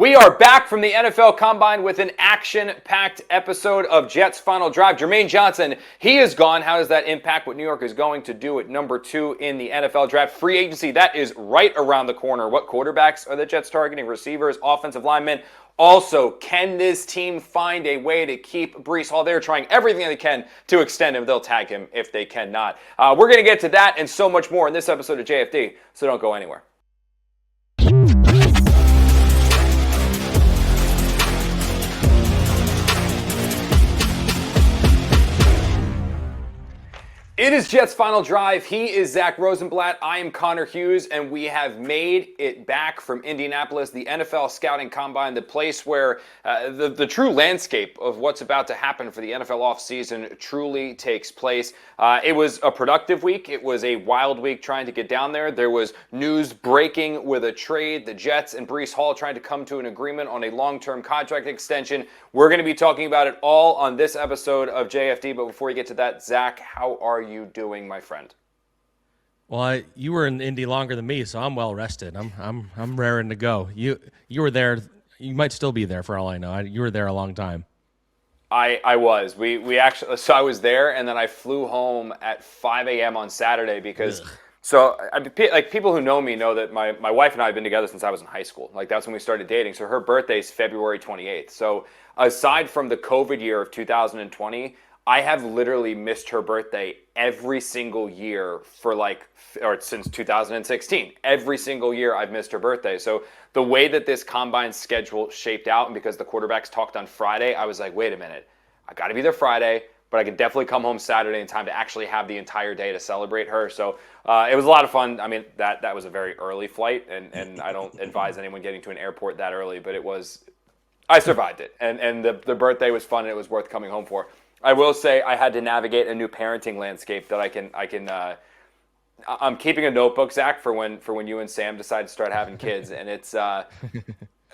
We are back from the NFL Combine with an action-packed episode of Jets Final Drive. Jermaine Johnson, he is gone. How does that impact what New York is going to do at number 2 in the NFL Draft? Free agency, that is right around the corner. What quarterbacks are the Jets targeting? Receivers, offensive linemen. Also, can this team find a way to keep Breece Hall? They're trying everything they can to extend him. They'll tag him if they cannot. We're going to get to that and so much more in this episode of JFD, so don't go anywhere. It is Jets Final Drive. He is Zack Rosenblatt. I am Connor Hughes, and we have made it back from Indianapolis, the NFL Scouting Combine, the place where the true landscape of what's about to happen for the NFL offseason truly takes place. It was a productive week. It was a wild week trying to get down there. There was news breaking with a trade. The Jets and Breece Hall trying to come to an agreement on a long-term contract extension. We're going to be talking about it all on this episode of JFD, but before we get to that, Zack, how are you doing, my friend? Well, you were in Indy longer than me, so I'm well rested. I'm raring to go. You were there. You might still be there for all I know. You were there a long time. I was. We actually. So I was there, and then I flew home at 5 a.m. on Saturday because. Ugh. So, like, people who know me know that my wife and I have been together since I was in high school. Like, that's when we started dating. So her birthday's February 28th. So aside from the COVID year of 2020, I have literally missed her birthday every single year since 2016. Every single year I've missed her birthday. So the way that this combine schedule shaped out, and because the quarterbacks talked on Friday, I was like, wait a minute, I got to be there Friday, but I could definitely come home Saturday in time to actually have the entire day to celebrate her. So it was a lot of fun. I mean, that was a very early flight, and I don't advise anyone getting to an airport that early, but I survived it. And the birthday was fun, and it was worth coming home for. I will say I had to navigate a new parenting landscape that I'm keeping a notebook, Zack, for when you and Sam decide to start having kids, and it's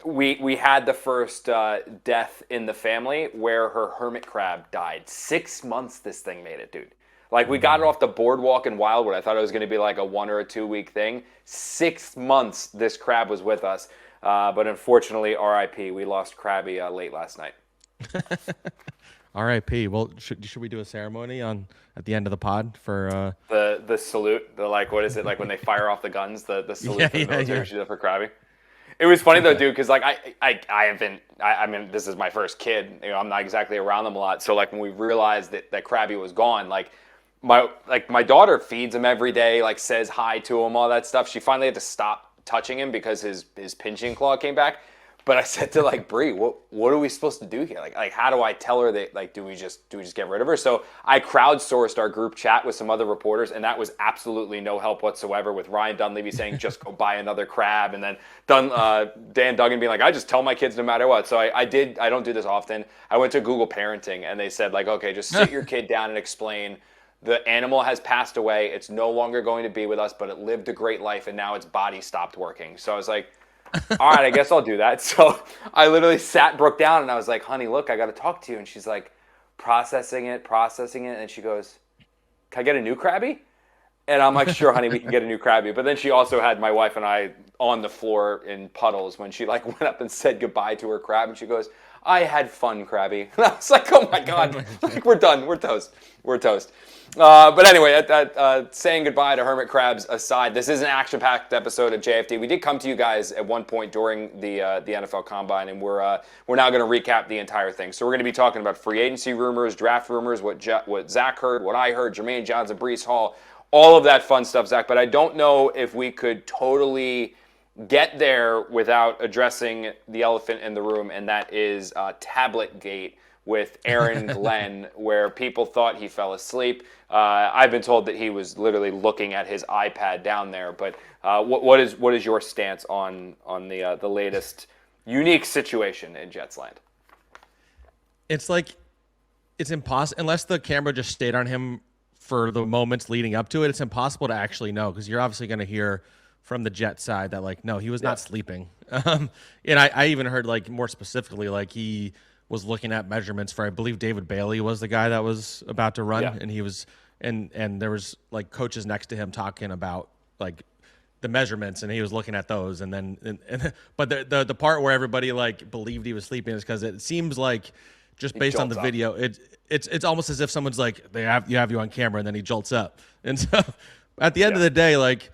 we had the first death in the family where her hermit crab died. 6 months this thing made it, dude. Like, we got it off the boardwalk in Wildwood. I thought it was going to be like a 1 or a 2 week thing. 6 months this crab was with us, but unfortunately, R.I.P. We lost Krabby late last night. R.I.P. Well, should we do a ceremony at the end of the pod for the salute? What is it, like when they fire off the guns? The salute for the military for Krabby. It was funny though, dude, because I mean, this is my first kid. You know, I'm not exactly around them a lot. So like when we realized that Krabby was gone, my daughter feeds him every day, like says hi to him, all that stuff. She finally had to stop touching him because his pinching claw came back. But I said to Bree, what are we supposed to do here? Like how do I tell her that do we just get rid of her? So I crowdsourced our group chat with some other reporters, and that was absolutely no help whatsoever. With Ryan Dunleavy saying just go buy another crab, and then Dan Duggan being like, I just tell my kids no matter what. So I don't do this often. I went to Google Parenting, and they said okay, just sit your kid down and explain. The animal has passed away. It's no longer going to be with us, but it lived a great life, and now its body stopped working. So I was like, all right, I guess I'll do that. So I literally sat Brooke down, and I was like, honey, look, I got to talk to you. And she's like, processing it. And she goes, can I get a new Krabby? And I'm like, sure, honey, we can get a new Krabby. But then she also had my wife and I on the floor in puddles when she went up and said goodbye to her crab. And she goes, I had fun, Krabby. And I was like, oh my God, we're done. We're toast. But anyway, saying goodbye to hermit crabs aside, this is an action-packed episode of JFD. We did come to you guys at one point during the NFL Combine, and we're now going to recap the entire thing. So we're going to be talking about free agency rumors, draft rumors, what Zack heard, what I heard, Jermaine Johnson, Breece Hall, all of that fun stuff, Zack. But I don't know if we could totally get there without addressing the elephant in the room, and that is Tabletgate with Aaron Glenn, where people thought he fell asleep. I've been told that he was literally looking at his iPad down there. But what is your stance on the latest unique situation in Jets land? It's impossible unless the camera just stayed on him for the moments leading up to it. It's impossible to actually know, because you're obviously going to hear from the Jet side that no, he was not sleeping. And I even heard more specifically he was looking at measurements for, I believe David Bailey was the guy that was about to run, and he was and there was coaches next to him talking about the measurements, and he was looking at those, and then but the part where everybody like believed he was sleeping is because it seems like just based on the video, it's almost as if someone's like you have you on camera, and then he jolts up, and so at the end of the day, like.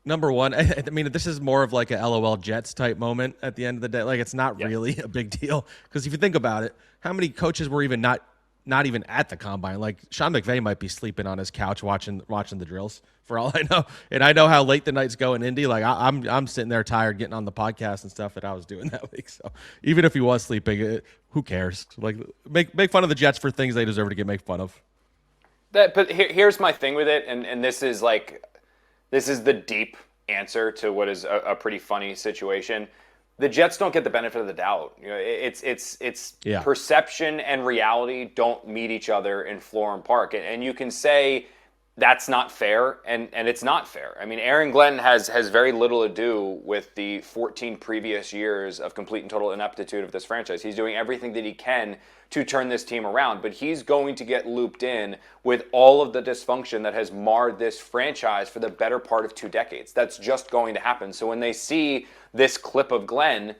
Number one, I mean, this is more of like a LOL Jets type moment at the end of the day. Like, it's not really a big deal because if you think about it, how many coaches were even not even at the combine? Like, Sean McVay might be sleeping on his couch watching the drills for all I know. And I know how late the nights go in Indy. Like, I'm sitting there tired getting on the podcast and stuff that I was doing that week. So even if he was sleeping, who cares? Like, make fun of the Jets for things they deserve to get made fun of. But here's my thing with it, and this is like. This is the deep answer to what is a pretty funny situation. The Jets don't get the benefit of the doubt. You know, it's perception and reality don't meet each other in Florham Park, and you can say that's not fair, and it's not fair. I mean, Aaron Glenn has very little to do with the 14 previous years of complete and total ineptitude of this franchise. He's doing everything that he can to turn this team around, but he's going to get looped in with all of the dysfunction that has marred this franchise for the better part of 2 decades. That's just going to happen. So when they see this clip of Glenn,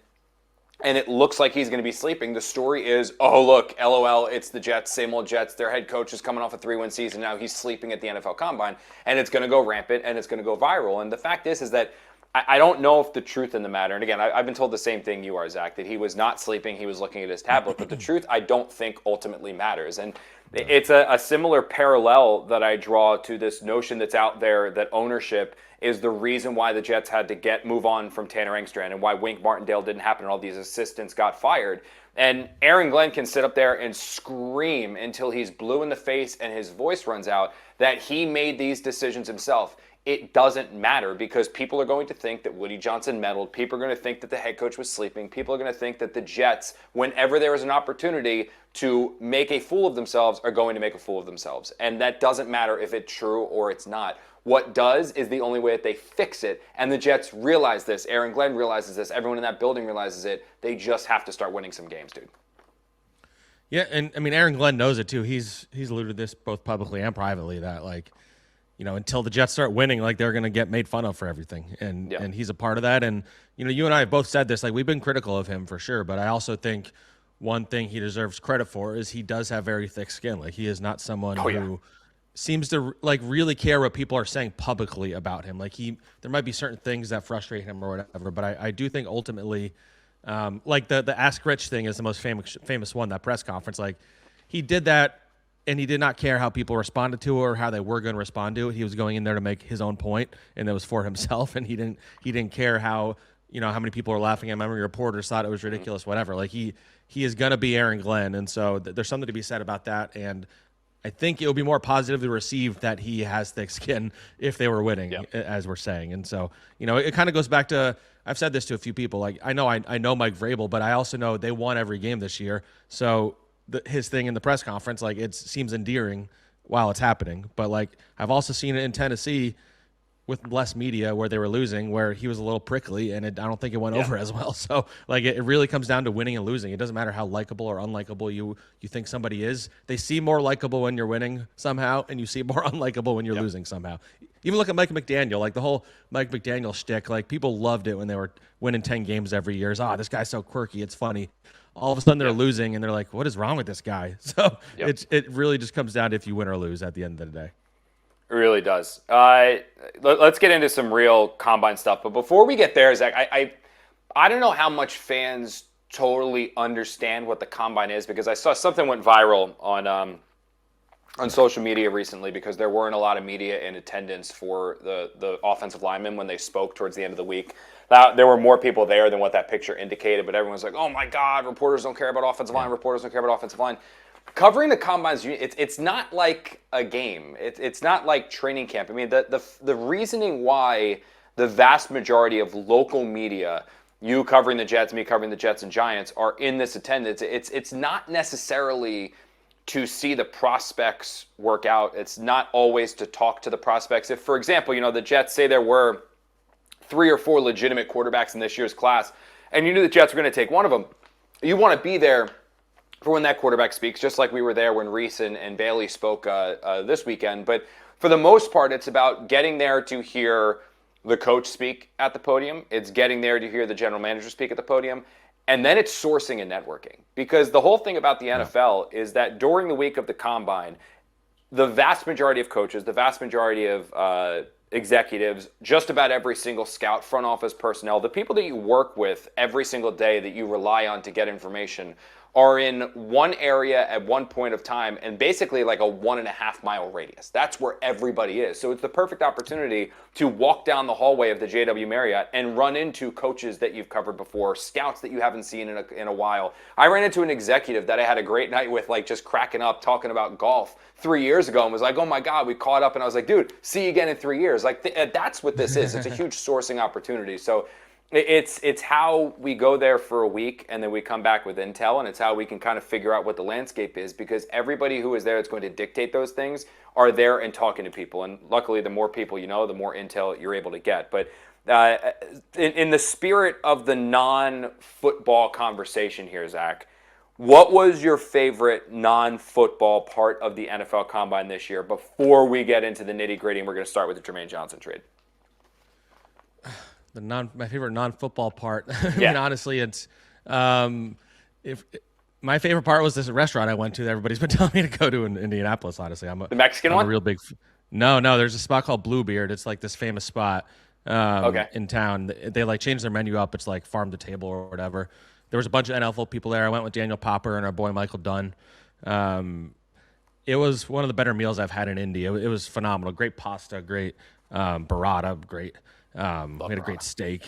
and it looks like he's going to be sleeping, the story is, oh, look, LOL, it's the Jets, same old Jets. Their head coach is coming off a 3-win season. Now he's sleeping at the NFL Combine, and it's going to go rampant, and it's going to go viral. And the fact is that I don't know if the truth in the matter, and again, I've been told the same thing you are, Zach, that he was not sleeping, he was looking at his tablet, but the truth I don't think ultimately matters. And it's a similar parallel that I draw to this notion that's out there that ownership is the reason why the Jets had to move on from Tanner Engstrand and why Wink Martindale didn't happen and all these assistants got fired. And Aaron Glenn can sit up there and scream until he's blue in the face and his voice runs out that he made these decisions himself. It doesn't matter because people are going to think that Woody Johnson meddled. People are going to think that the head coach was sleeping. People are going to think that the Jets, whenever there is an opportunity to make a fool of themselves, are going to make a fool of themselves. And that doesn't matter if it's true or it's not. What does is the only way that they fix it. And the Jets realize this. Aaron Glenn realizes this. Everyone in that building realizes it. They just have to start winning some games, dude. Yeah, and I mean, Aaron Glenn knows it too. He's alluded to this both publicly and privately that, like, you know, until the Jets start winning, like, they're going to get made fun of for everything. And he's a part of that. And, you know, you and I have both said this, like, we've been critical of him for sure. But I also think one thing he deserves credit for is he does have very thick skin. Like, he is not someone who seems to, like, really care what people are saying publicly about him. Like, there might be certain things that frustrate him or whatever. But I do think ultimately, like, the Ask Rich thing is the most famous one, that press conference. Like, he did that. And he did not care how people responded to it or how they were going to respond to it. He was going in there to make his own point, and it was for himself. And he didn't care how many people were laughing at him. How many reporters thought it was ridiculous, whatever. Like, he is going to be Aaron Glenn, and so there's something to be said about that. And I think it will be more positively received that he has thick skin if they were winning, as we're saying. And so, you know, it kind of goes back to, I've said this to a few people. Like, I know Mike Vrabel, but I also know they won every game this year. So his thing in the press conference, like, it seems endearing while it's happening. But, like, I've also seen it in Tennessee with less media where they were losing, where he was a little prickly, and I don't think it went over as well. So, like, it really comes down to winning and losing. It doesn't matter how likable or unlikable you think somebody is. They seem more likable when you're winning somehow, and you seem more unlikable when you're losing somehow. Even look at Mike McDaniel, like the whole Mike McDaniel shtick. Like, people loved it when they were winning 10 games every year. This guy's so quirky, it's funny. All of a sudden they're losing, and they're like, what is wrong with this guy? So it really just comes down to if you win or lose at the end of the day. It really does. Let's get into some real Combine stuff. But before we get there, Zach, I don't know how much fans totally understand what the Combine is, because I saw something went viral on social media recently because there weren't a lot of media in attendance for the offensive linemen when they spoke towards the end of the week. There were more people there than what that picture indicated, but everyone's like, oh my God, reporters don't care about offensive line, reporters don't care about offensive line. Covering the Combines, it's not like a game. It's not like training camp. I mean, the reasoning why the vast majority of local media, you covering the Jets, me covering the Jets and Giants, are in this attendance, it's not necessarily to see the prospects work out. It's not always to talk to the prospects. If, for example, you know, the Jets say there were 3 or 4 legitimate quarterbacks in this year's class, and you knew the Jets were going to take one of them, you want to be there for when that quarterback speaks, just like we were there when Reese and Bailey spoke this weekend. But for the most part, it's about getting there to hear the coach speak at the podium. It's getting there to hear the general manager speak at the podium. And then it's sourcing and networking. Because the whole thing about the NFL is that during the week of the combine, the vast majority of coaches, the vast majority of executives, just about every single scout, front office personnel, the people that you work with every single day that you rely on to get information are in one area at one point of time and basically like a 1.5 mile radius. That's where everybody is. So it's the perfect opportunity to walk down the hallway of the JW Marriott and run into coaches that you've covered before, scouts that you haven't seen in a while. I ran into an executive that I had a great night with, like just cracking up, talking about golf 3 years ago and was like, oh my God, we caught up. And I was like, dude, see you again in 3 years. Like that's what this is. It's a huge sourcing opportunity. So it's how we go there for a week and then we come back with intel, and it's how we can kind of figure out what the landscape is, because everybody who is there that's going to dictate those things are there and talking to people. And luckily, the more people you know, the more intel you're able to get. But in the spirit of the non-football conversation here, Zach, what was your favorite non-football part of the NFL Combine this year before we get into the nitty-gritty, and we're going to start with the Jermaine Johnson trade? My favorite non-football part. I Yeah. mean, honestly, it's if my favorite part was this restaurant I went to that everybody's been telling me to go to in Indianapolis. Honestly, The Mexican one? A real big. No, there's a spot called Bluebeard. It's like this famous spot in town. They like changed their menu up. It's like farm to table or whatever. There was a bunch of NFL people there. I went with Daniel Popper and our boy Michael Dunn. It was one of the better meals I've had in Indy. It was phenomenal. Great pasta, great burrata, great. We had a great steak,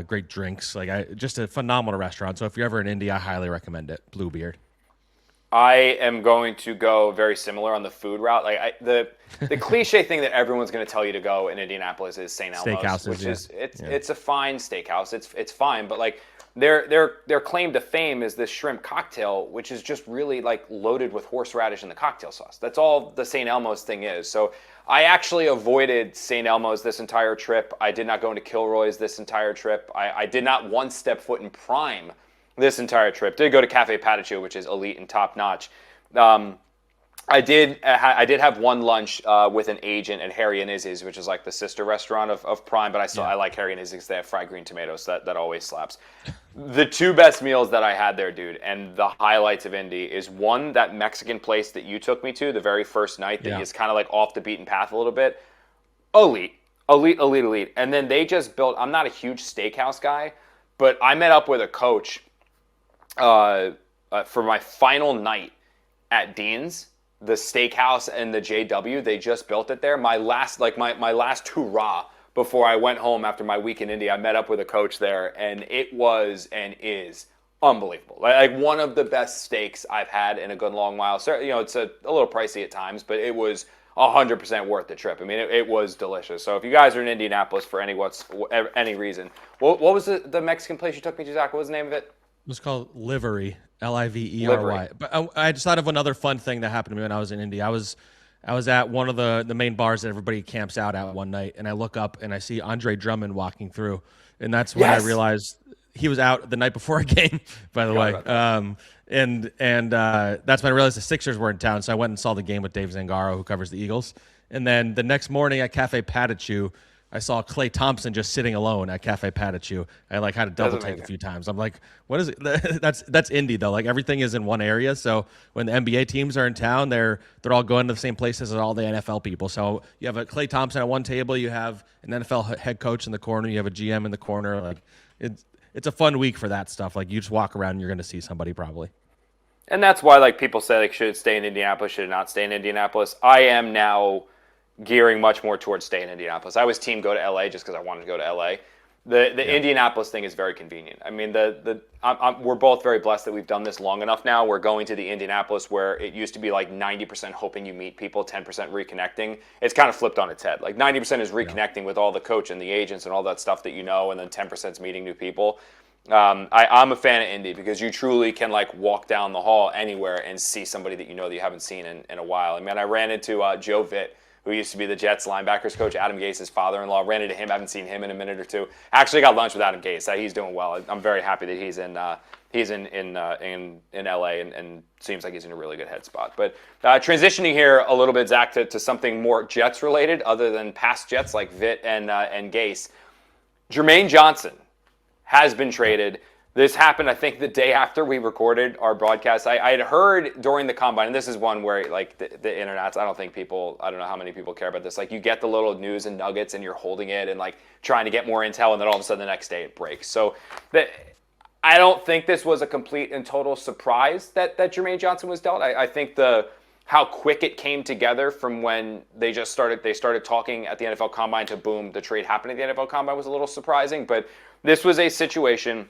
great drinks. Just a phenomenal restaurant. So if you're ever in Indy, I highly recommend it. Bluebeard. I am going to go very similar on the food route. The cliche thing that everyone's going to tell you to go in Indianapolis is St. Elmo's, Steakhouses, which is it's a fine steakhouse. It's fine, but like their claim to fame is this shrimp cocktail, which is just really like loaded with horseradish in the cocktail sauce. That's all the St. Elmo's thing is. So I actually avoided St. Elmo's this entire trip. I did not go into Kilroy's this entire trip. I did not once step foot in Prime this entire trip. Did go to Cafe Patachou, which is elite and top notch. I did have one lunch with an agent at Harry and Izzy's, which is like the sister restaurant of Prime, but I like Harry and Izzy's because they have fried green tomatoes. So that always slaps. The two best meals that I had there, dude, and the highlights of Indy is one, that Mexican place that you took me to the very first night that is kind of like off the beaten path a little bit. Elite. And then they just built, I'm not a huge steakhouse guy, but I met up with a coach for my final night at Dean's, the steakhouse and the JW. They just built it there. My last hurrah before I went home after my week in Indy, I met up with a coach there, and it was and is unbelievable. Like one of the best steaks I've had in a good long while. So, it's a little pricey at times, but it was 100% worth the trip. I mean, it was delicious. So if you guys are in Indianapolis for any reason, what was the Mexican place you took me to, Zach? What was the name of it? It was called Livery, Livery. But I just thought of another fun thing that happened to me when I was in Indy. I was at one of the main bars that everybody camps out at one night, and I look up and I see Andre Drummond walking through, and that's when I realized he was out the night before a game. By the way, that's when I realized the Sixers were in town. So I went and saw the game with Dave Zangaro, who covers the Eagles, and then the next morning at Cafe Patachou, I saw Klay Thompson just sitting alone at Cafe Patachou. I had to double take a few times. I'm like, what is it? That's Indy though. Like everything is in one area. So when the NBA teams are in town, they're all going to the same places as all the NFL people. So you have a Klay Thompson at one table, you have an NFL head coach in the corner, you have a GM in the corner. Like it's a fun week for that stuff. Like you just walk around and you're going to see somebody probably. And that's why like people say like should it stay in Indianapolis, should it not stay in Indianapolis? I am now gearing much more towards staying in Indianapolis. I was team go to LA just because I wanted to go to LA. The Indianapolis thing is very convenient. I mean, we're both very blessed that we've done this long enough now. We're going to the Indianapolis where it used to be like 90% hoping you meet people, 10% reconnecting. It's kind of flipped on its head. Like 90% is reconnecting with all the coach and the agents and all that stuff that you know, and then 10% is meeting new people. I'm a fan of Indy because you truly can like walk down the hall anywhere and see somebody that you know that you haven't seen in a while. I mean, I ran into Joe Vitt, who used to be the Jets linebackers coach, Adam Gase's father-in-law. Ran into him. Haven't seen him in a minute or two. Actually got lunch with Adam Gase. He's doing well. I'm very happy that he's in LA and seems like he's in a really good head spot. But transitioning here a little bit, Zach, to something more Jets related, other than past Jets like Vitt and Gase. Jermaine Johnson has been traded. This happened, I think, the day after we recorded our broadcast. I had heard during the combine, and this is one where, like, the internet, I don't know how many people care about this. Like, you get the little news and nuggets, and you're holding it and, like, trying to get more intel, and then all of a sudden the next day it breaks. So I don't think this was a complete and total surprise that Jermaine Johnson was dealt. I think how quick it came together from when they started talking at the NFL Combine to boom, the trade happened at the NFL Combine was a little surprising. But this was a situation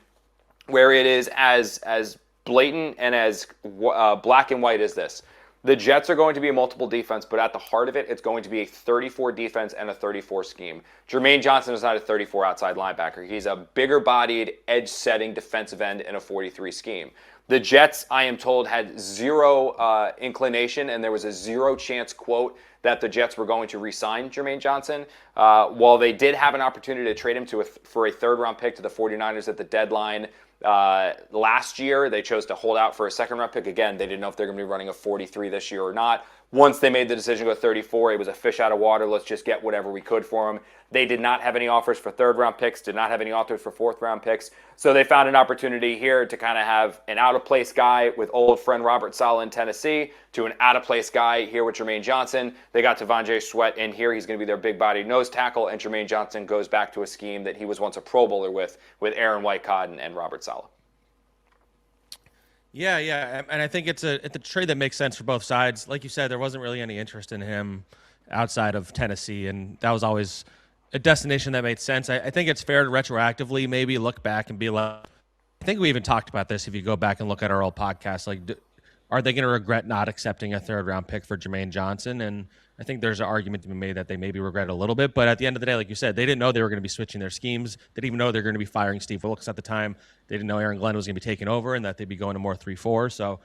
where it is as blatant and as black and white as this. The Jets are going to be a multiple defense, but at the heart of it, it's going to be a 34 defense and a 34 scheme. Jermaine Johnson is not a 34 outside linebacker. He's a bigger-bodied, edge-setting defensive end in a 43 scheme. The Jets, I am told, had zero inclination, and there was a zero chance quote that the Jets were going to re-sign Jermaine Johnson. While they did have an opportunity to trade him for a third-round pick to the 49ers at the deadline, last year, they chose to hold out for a second-round pick. Again, they didn't know if they're going to be running a 43 this year or not. Once they made the decision to go 34, it was a fish out of water. Let's just get whatever we could for him. They did not have any offers for third-round picks, did not have any offers for fourth-round picks. So they found an opportunity here to kind of have an out-of-place guy with old friend Robert Saleh in Tennessee to an out-of-place guy here with Jermaine Johnson. They got T'Vondre Sweat in here. He's going to be their big-bodied nose tackle, and Jermaine Johnson goes back to a scheme that he was once a Pro Bowler with Aaron Whitecott and Robert Saleh. Yeah, and I think it's a trade that makes sense for both sides. Like you said, there wasn't really any interest in him outside of Tennessee, and that was always a destination that made sense. I think it's fair to retroactively maybe look back and be like, I think we even talked about this if you go back and look at our old podcast, like, are they going to regret not accepting a third-round pick for Jermaine Johnson? And I think there's an argument to be made that they maybe regret it a little bit. But at the end of the day, like you said, they didn't know they were going to be switching their schemes. They didn't even know they were going to be firing Steve Wilkes at the time. They didn't know Aaron Glenn was going to be taking over and that they'd be going to more 3-4. So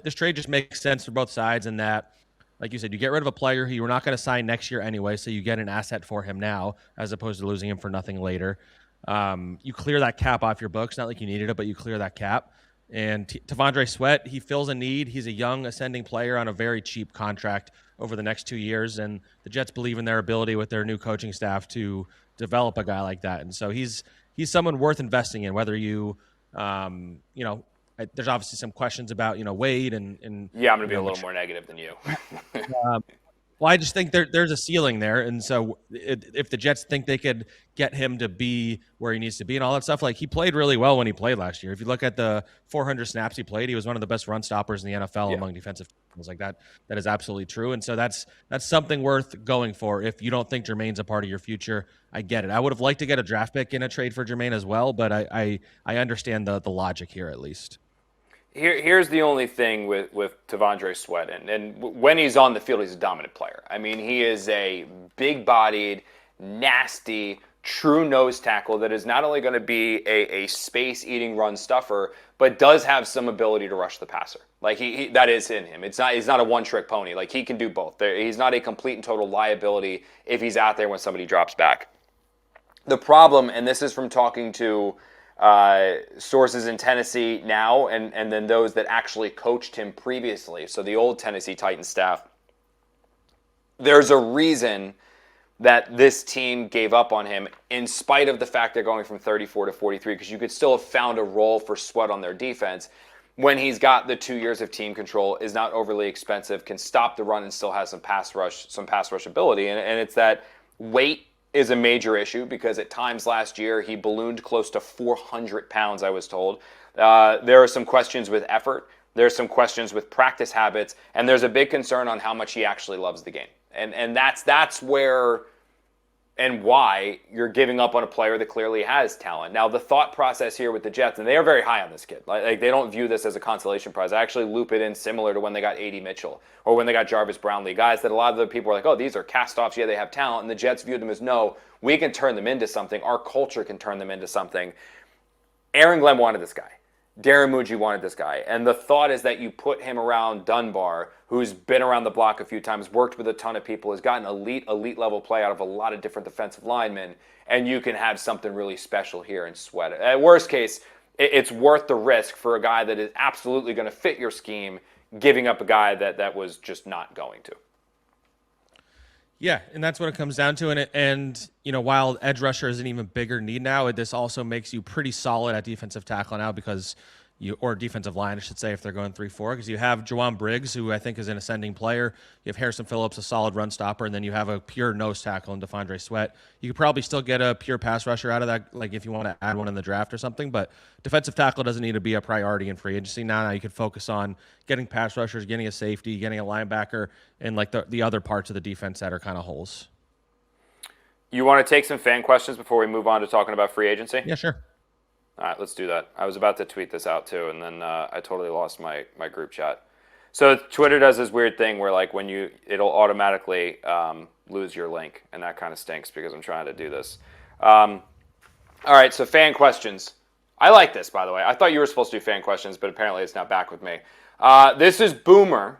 this trade just makes sense for both sides in that, like you said, you get rid of a player who you're not going to sign next year anyway, so you get an asset for him now as opposed to losing him for nothing later. You clear that cap off your books. Not like you needed it, but you clear that cap. And T'Vondre Sweat, he fills a need. He's a young ascending player on a very cheap contract over the next 2 years, and the Jets believe in their ability with their new coaching staff to develop a guy like that. And so he's someone worth investing in, whether you, there's obviously some questions about, Wade and yeah, I'm going to be a little more negative than you. Well, I just think there's a ceiling there, and so if the Jets think they could get him to be where he needs to be and all that stuff, like, he played really well when he played last year. If you look at the 400 snaps he played, he was one of the best run stoppers in the NFL among defensive tackles. Like that is absolutely true, and so that's something worth going for. If you don't think Jermaine's a part of your future, I get it. I would have liked to get a draft pick in a trade for Jermaine as well, but I understand the logic here at least. Here's the only thing with T'Vondre Sweat, and when he's on the field, he's a dominant player. I mean, he is a big-bodied, nasty, true nose tackle that is not only going to be a space-eating run stuffer, but does have some ability to rush the passer. Like, he that is in him. He's not a one-trick pony. Like, he can do both. He's not a complete and total liability if he's out there when somebody drops back. The problem, and this is from talking to sources in Tennessee now, and then those that actually coached him previously. So the old Tennessee Titans staff. There's a reason that this team gave up on him in spite of the fact they're going from 34 to 43, because you could still have found a role for Sweat on their defense when he's got the 2 years of team control, is not overly expensive, can stop the run and still has some pass rush ability. And it's that weight is a major issue, because at times last year he ballooned close to 400 pounds, I was told. There are some questions with effort. There's some questions with practice habits. And there's a big concern on how much he actually loves the game. And that's where and why you're giving up on a player that clearly has talent. Now, the thought process here with the Jets, and they are very high on this kid. Like they don't view this as a consolation prize. I actually loop it in similar to when they got A.D. Mitchell or when they got Jarvis Brownlee. Guys that a lot of the people are like, oh, these are cast-offs. Yeah, they have talent. And the Jets viewed them as, no, we can turn them into something. Our culture can turn them into something. Aaron Glenn wanted this guy. Darren Muji wanted this guy. And the thought is that you put him around Dunbar, who's been around the block a few times, worked with a ton of people, has gotten elite level play out of a lot of different defensive linemen, and you can have something really special here and Sweat. At worst case, it's worth the risk for a guy that is absolutely going to fit your scheme, giving up a guy that was just not going to. Yeah, and that's what it comes down to. And while edge rusher is an even bigger need now, this also makes you pretty solid at defensive tackle now because or defensive line, I should say, if they're going 3-4, because you have Jawan Briggs, who I think is an ascending player. You have Harrison Phillips, a solid run stopper, and then you have a pure nose tackle in DeFondre Sweat. You could probably still get a pure pass rusher out of that, like if you want to add one in the draft or something, but defensive tackle doesn't need to be a priority in free agency. Now you can focus on getting pass rushers, getting a safety, getting a linebacker, and like the other parts of the defense that are kind of holes. You want to take some fan questions before we move on to talking about free agency? Yeah, sure. All right, let's do that. I was about to tweet this out too, and then I totally lost my group chat. So Twitter does this weird thing where like it'll automatically lose your link, and that kind of stinks because I'm trying to do this. All right, so fan questions. I like this, by the way. I thought you were supposed to do fan questions, but apparently it's not back with me. This is Boomer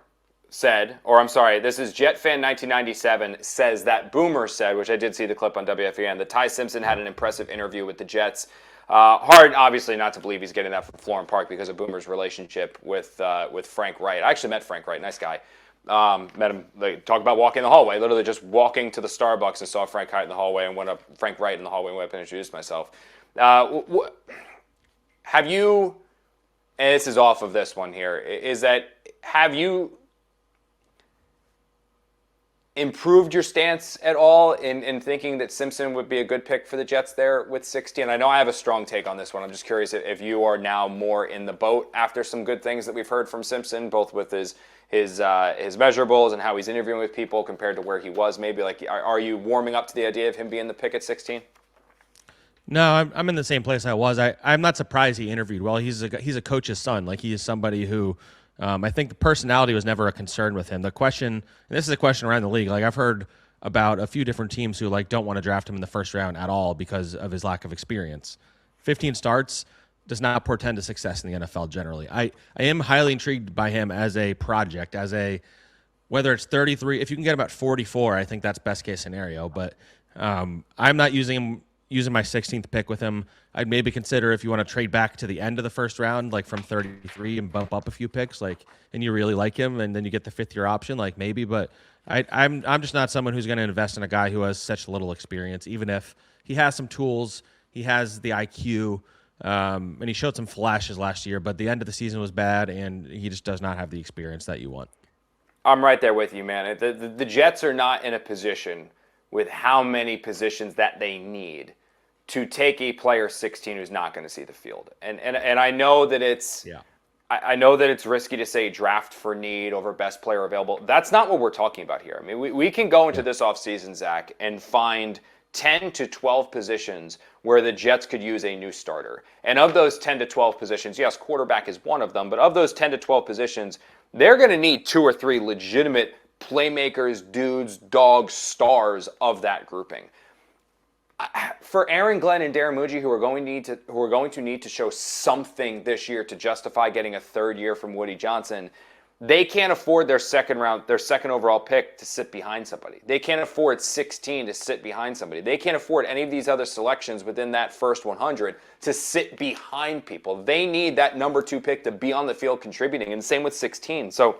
said, or I'm sorry, this is JetFan1997 says that Boomer said, which I did see the clip on WFAN, that Ty Simpson had an impressive interview with the Jets. Hard, obviously, not to believe he's getting that from Florham Park because of Boomer's relationship with Frank Reich. I actually met Frank Reich, nice guy. Met him. They talked about walking in the hallway, literally just walking to the Starbucks and saw Frank Reich in the hallway and went up Frank Reich in the hallway and went up and introduced myself. Have you? And this is off of this one here. Have you improved your stance at all in thinking that Simpson would be a good pick for the Jets there with 16? I know I have a strong take on this one. I'm just curious if you are now more in the boat after some good things that we've heard from Simpson, both with his measurables and how he's interviewing with people compared to where he was. Maybe like, are you warming up to the idea of him being the pick at 16? No, I'm in the same place I was. I'm not surprised he interviewed well. He's a coach's son. Like, he is somebody who I think the personality was never a concern with him. The question, and this is a question around the league, like I've heard about a few different teams who like don't want to draft him in the first round at all because of his lack of experience. 15 starts does not portend to success in the NFL generally. I am highly intrigued by him as a project, whether it's 33, if you can get about 44, I think that's best case scenario. But I'm not using my 16th pick with him. I'd maybe consider if you want to trade back to the end of the first round, like from 33 and bump up a few picks, and you really like him, and then you get the fifth-year option, like maybe. But I'm just not someone who's going to invest in a guy who has such little experience, even if he has some tools, he has the IQ, and he showed some flashes last year, but the end of the season was bad, and he just does not have the experience that you want. I'm right there with you, man. The Jets are not in a position with how many positions that they need to take a player 16 who's not going to see the field. And I know that I know that it's risky to say draft for need over best player available. That's not what we're talking about here. I mean, we can go into this offseason, Zach, and find 10 to 12 positions where the Jets could use a new starter. And of those 10 to 12 positions, yes, quarterback is one of them, but of those 10 to 12 positions, they're going to need 2 or 3 legitimate playmakers, dudes, dogs, stars of that grouping. For Aaron Glenn and Darren Muji, who are going to need to show something this year to justify getting a third year from Woody Johnson, they can't afford their second overall pick to sit behind somebody. They can't afford 16 to sit behind somebody. They can't afford any of these other selections within that first 100 to sit behind people. They need that number 2 pick to be on the field contributing, and same with 16. So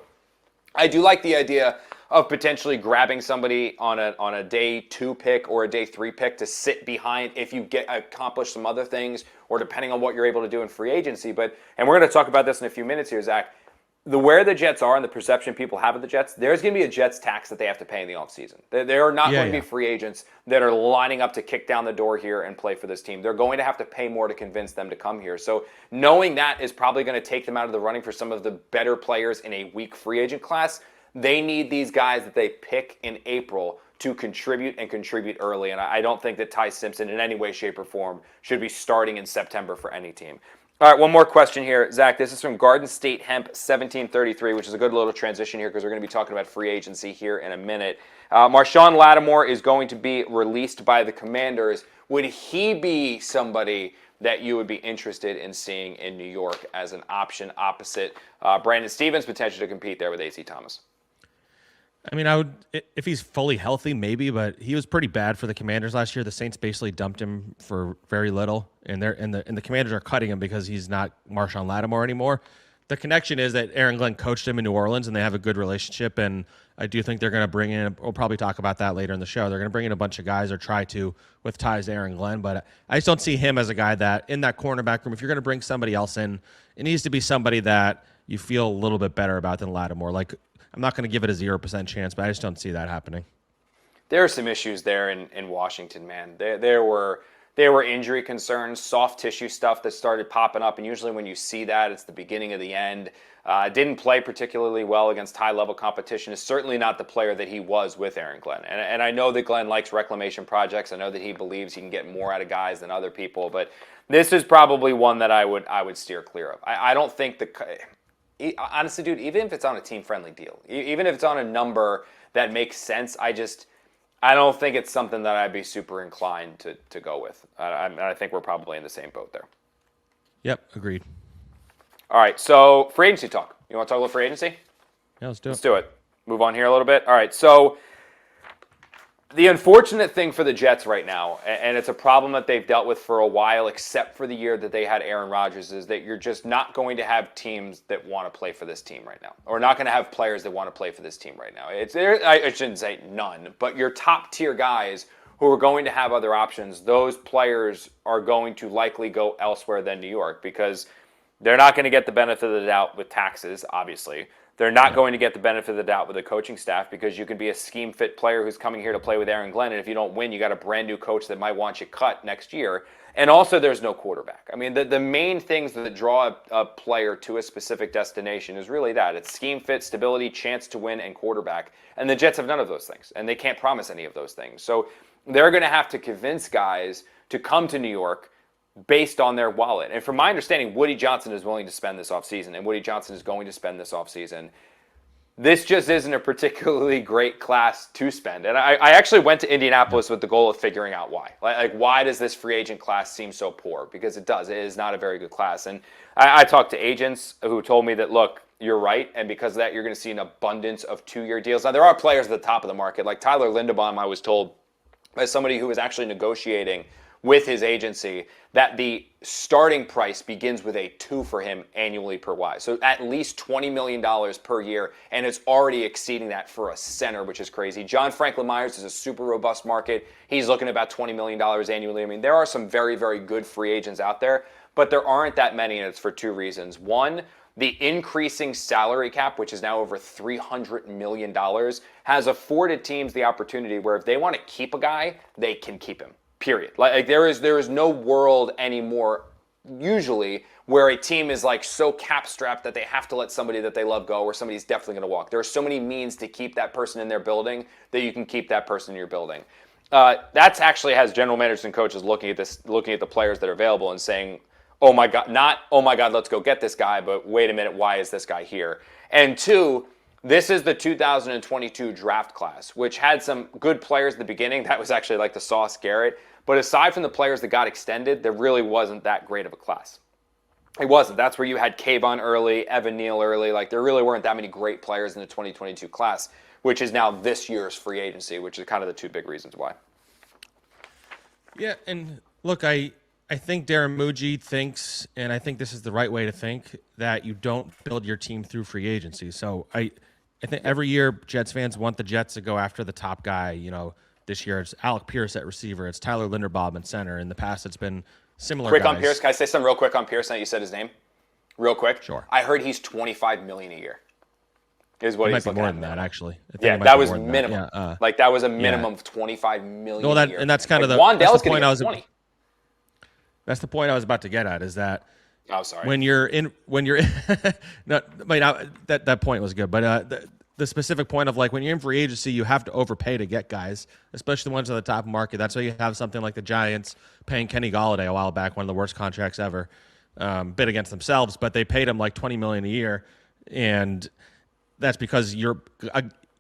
I do like the idea of potentially grabbing somebody on a day 2 pick or a day 3 pick to sit behind if you accomplish some other things, or depending on what you're able to do in free agency. And we're going to talk about this in a few minutes here, Zach. Where the Jets are and the perception people have of the Jets, there's going to be a Jets tax that they have to pay in the offseason. There are not going to be free agents that are lining up to kick down the door here and play for this team. They're going to have to pay more to convince them to come here. So knowing that is probably going to take them out of the running for some of the better players in a weak free agent class. They need these guys that they pick in April to contribute and contribute early. And I don't think that Ty Simpson in any way, shape, or form should be starting in September for any team. All right, one more question here, Zach. This is from Garden State Hemp 1733, which is a good little transition here because we're going to be talking about free agency here in a minute. Marshawn Lattimore is going to be released by the Commanders. Would he be somebody that you would be interested in seeing in New York as an option opposite Brandon Stevens, potentially to compete there with AC Thomas? I mean, I would, if he's fully healthy, maybe, but he was pretty bad for the Commanders last year. The Saints basically dumped him for very little, and the Commanders are cutting him because he's not Marshawn Lattimore anymore. The connection is that Aaron Glenn coached him in New Orleans, and they have a good relationship, and I do think they're going to bring in, we'll probably talk about that later in the show, they're going to bring in a bunch of guys, or try to, with ties to Aaron Glenn, but I just don't see him as a guy that, in that cornerback room, if you're going to bring somebody else in, it needs to be somebody that you feel a little bit better about than Lattimore. Like, I'm not going to give it a 0% chance, but I just don't see that happening. There are some issues there in Washington, man. There were injury concerns, soft tissue stuff that started popping up, and usually when you see that, it's the beginning of the end. Didn't play particularly well against high-level competition. Is certainly not the player that he was with Aaron Glenn. And I know that Glenn likes reclamation projects. I know that he believes he can get more out of guys than other people, but this is probably one that I would steer clear of. I don't think honestly, dude, even if it's on a team-friendly deal, even if it's on a number that makes sense, I don't think it's something that I'd be super inclined to go with. I think we're probably in the same boat there. Yep, agreed. All right, so free agency talk. You want to talk a little free agency? Yeah, let's do it. Let's do it. Move on here a little bit. All right, so the unfortunate thing for the Jets right now, and it's a problem that they've dealt with for a while, except for the year that they had Aaron Rodgers, is that you're just not going to have teams that want to play for this team right now, or not going to have players that want to play for this team right now. I shouldn't say none, but your top tier guys who are going to have other options, those players are going to likely go elsewhere than New York, because they're not going to get the benefit of the doubt with taxes, obviously. They're not going to get the benefit of the doubt with the coaching staff, because you could be a scheme fit player who's coming here to play with Aaron Glenn, and if you don't win, you got a brand new coach that might want you cut next year. And also, there's no quarterback. I mean, the main things that draw a player to a specific destination is really that. It's scheme fit, stability, chance to win, and quarterback. And the Jets have none of those things, and they can't promise any of those things. So they're going to have to convince guys to come to New York based on their wallet. And from my understanding, Woody Johnson is willing to spend this offseason, and Woody Johnson is going to spend this offseason. This just isn't a particularly great class to spend. And I actually went to Indianapolis with the goal of figuring out why. Like, why does this free agent class seem so poor? Because it does. It is not a very good class. And I talked to agents who told me that, look, you're right, and because of that, you're going to see an abundance of 2-year deals. Now, there are players at the top of the market. Like Tyler Linderbaum, I was told, by somebody who was actually negotiating with his agency, that the starting price begins with a 2 for him annually per Y. So at least $20 million per year, and it's already exceeding that for a center, which is crazy. John Franklin Myers is a super robust market. He's looking at about $20 million annually. I mean, there are some very, very good free agents out there, but there aren't that many, and it's for 2 reasons. One, the increasing salary cap, which is now over $300 million, has afforded teams the opportunity where if they want to keep a guy, they can keep him. Period. Like there is no world anymore, usually, where a team is like so cap strapped that they have to let somebody that they love go, or somebody's definitely going to walk. There are so many means to keep that person in their building that you can keep that person in your building. That's actually has general managers and coaches looking at the players that are available and saying, oh my God, not, oh my God, let's go get this guy, but wait a minute, why is this guy here? And 2, this is the 2022 draft class, which had some good players at the beginning. That was actually like the Sauce Garrett. But aside from the players that got extended, there really wasn't that great of a class. It wasn't. That's where you had Kayvon early, Evan Neal early. Like, there really weren't that many great players in the 2022 class, which is now this year's free agency, which is kind of the 2 big reasons why. Yeah, and look, I think Darren Muji thinks, and I think this is the right way to think, that you don't build your team through free agency. So I think every year Jets fans want the Jets to go after the top guy. You know, this year it's Alec Pierce at receiver. It's Tyler Linderbaum at center. In the past, it's been similar quick guys. On Pierce. Can I say something real quick on Pierce now that you said his name? Real quick? Sure. I heard he's $25 million a year. Is what it he's might be looking more at than that, actually. Yeah, that was minimum. Like, that was a minimum of $25 million a year. And that's kind of the point I was 20. That's the point I was about to get at, is that oh, sorry. When you're no, that point was good, but the specific point of, like, when you're in free agency, you have to overpay to get guys, especially the ones on the top market. That's why you have something like the Giants paying Kenny Golladay a while back, one of the worst contracts ever, bid against themselves, but they paid him like $20 million a year, and that's because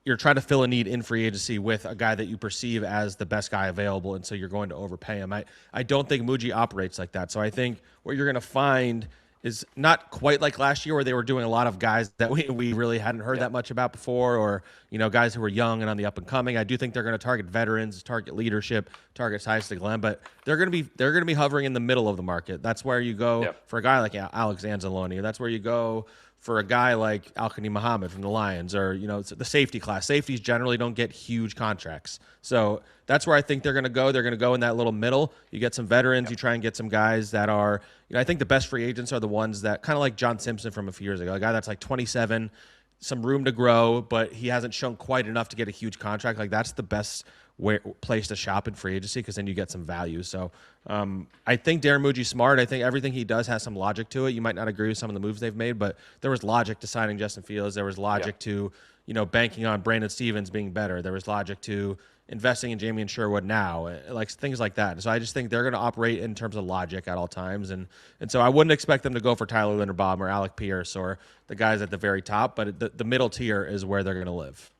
you're trying to fill a need in free agency with a guy that you perceive as the best guy available, and so you're going to overpay him. I don't think Muji operates like that. So I think what you're going to find is not quite like last year where they were doing a lot of guys that we really hadn't heard that much about before, or guys who were young and on the up and coming. I do think they're going to target veterans, target leadership, target ties to Glenn, but they're going to be hovering in the middle of the market. That's where you go for a guy like Alex Anzalone. That's where you go for a guy like Al-Khani Muhammad from the Lions, or the safety class. Safeties generally don't get huge contracts, so that's where I think they're going to go. They're going to go in that little middle. You get some veterans. You try and get some guys that are, I think the best free agents are the ones that kind of like John Simpson from a few years ago, a guy that's like 27, some room to grow, but he hasn't shown quite enough to get a huge contract. Like that's the best place to shop in free agency, because then you get some value. So I think Darren Muji's smart. I think everything he does has some logic to it. You might not agree with some of the moves they've made, but there was logic to signing Justin Fields. There was logic to, banking on Brandon Stevens being better. There was logic to investing in Jamie and Sherwood now, like things like that. So I just think they're going to operate in terms of logic at all times. And so I wouldn't expect them to go for Tyler Linderbaum or Alec Pierce or the guys at the very top, but the middle tier is where they're going to live.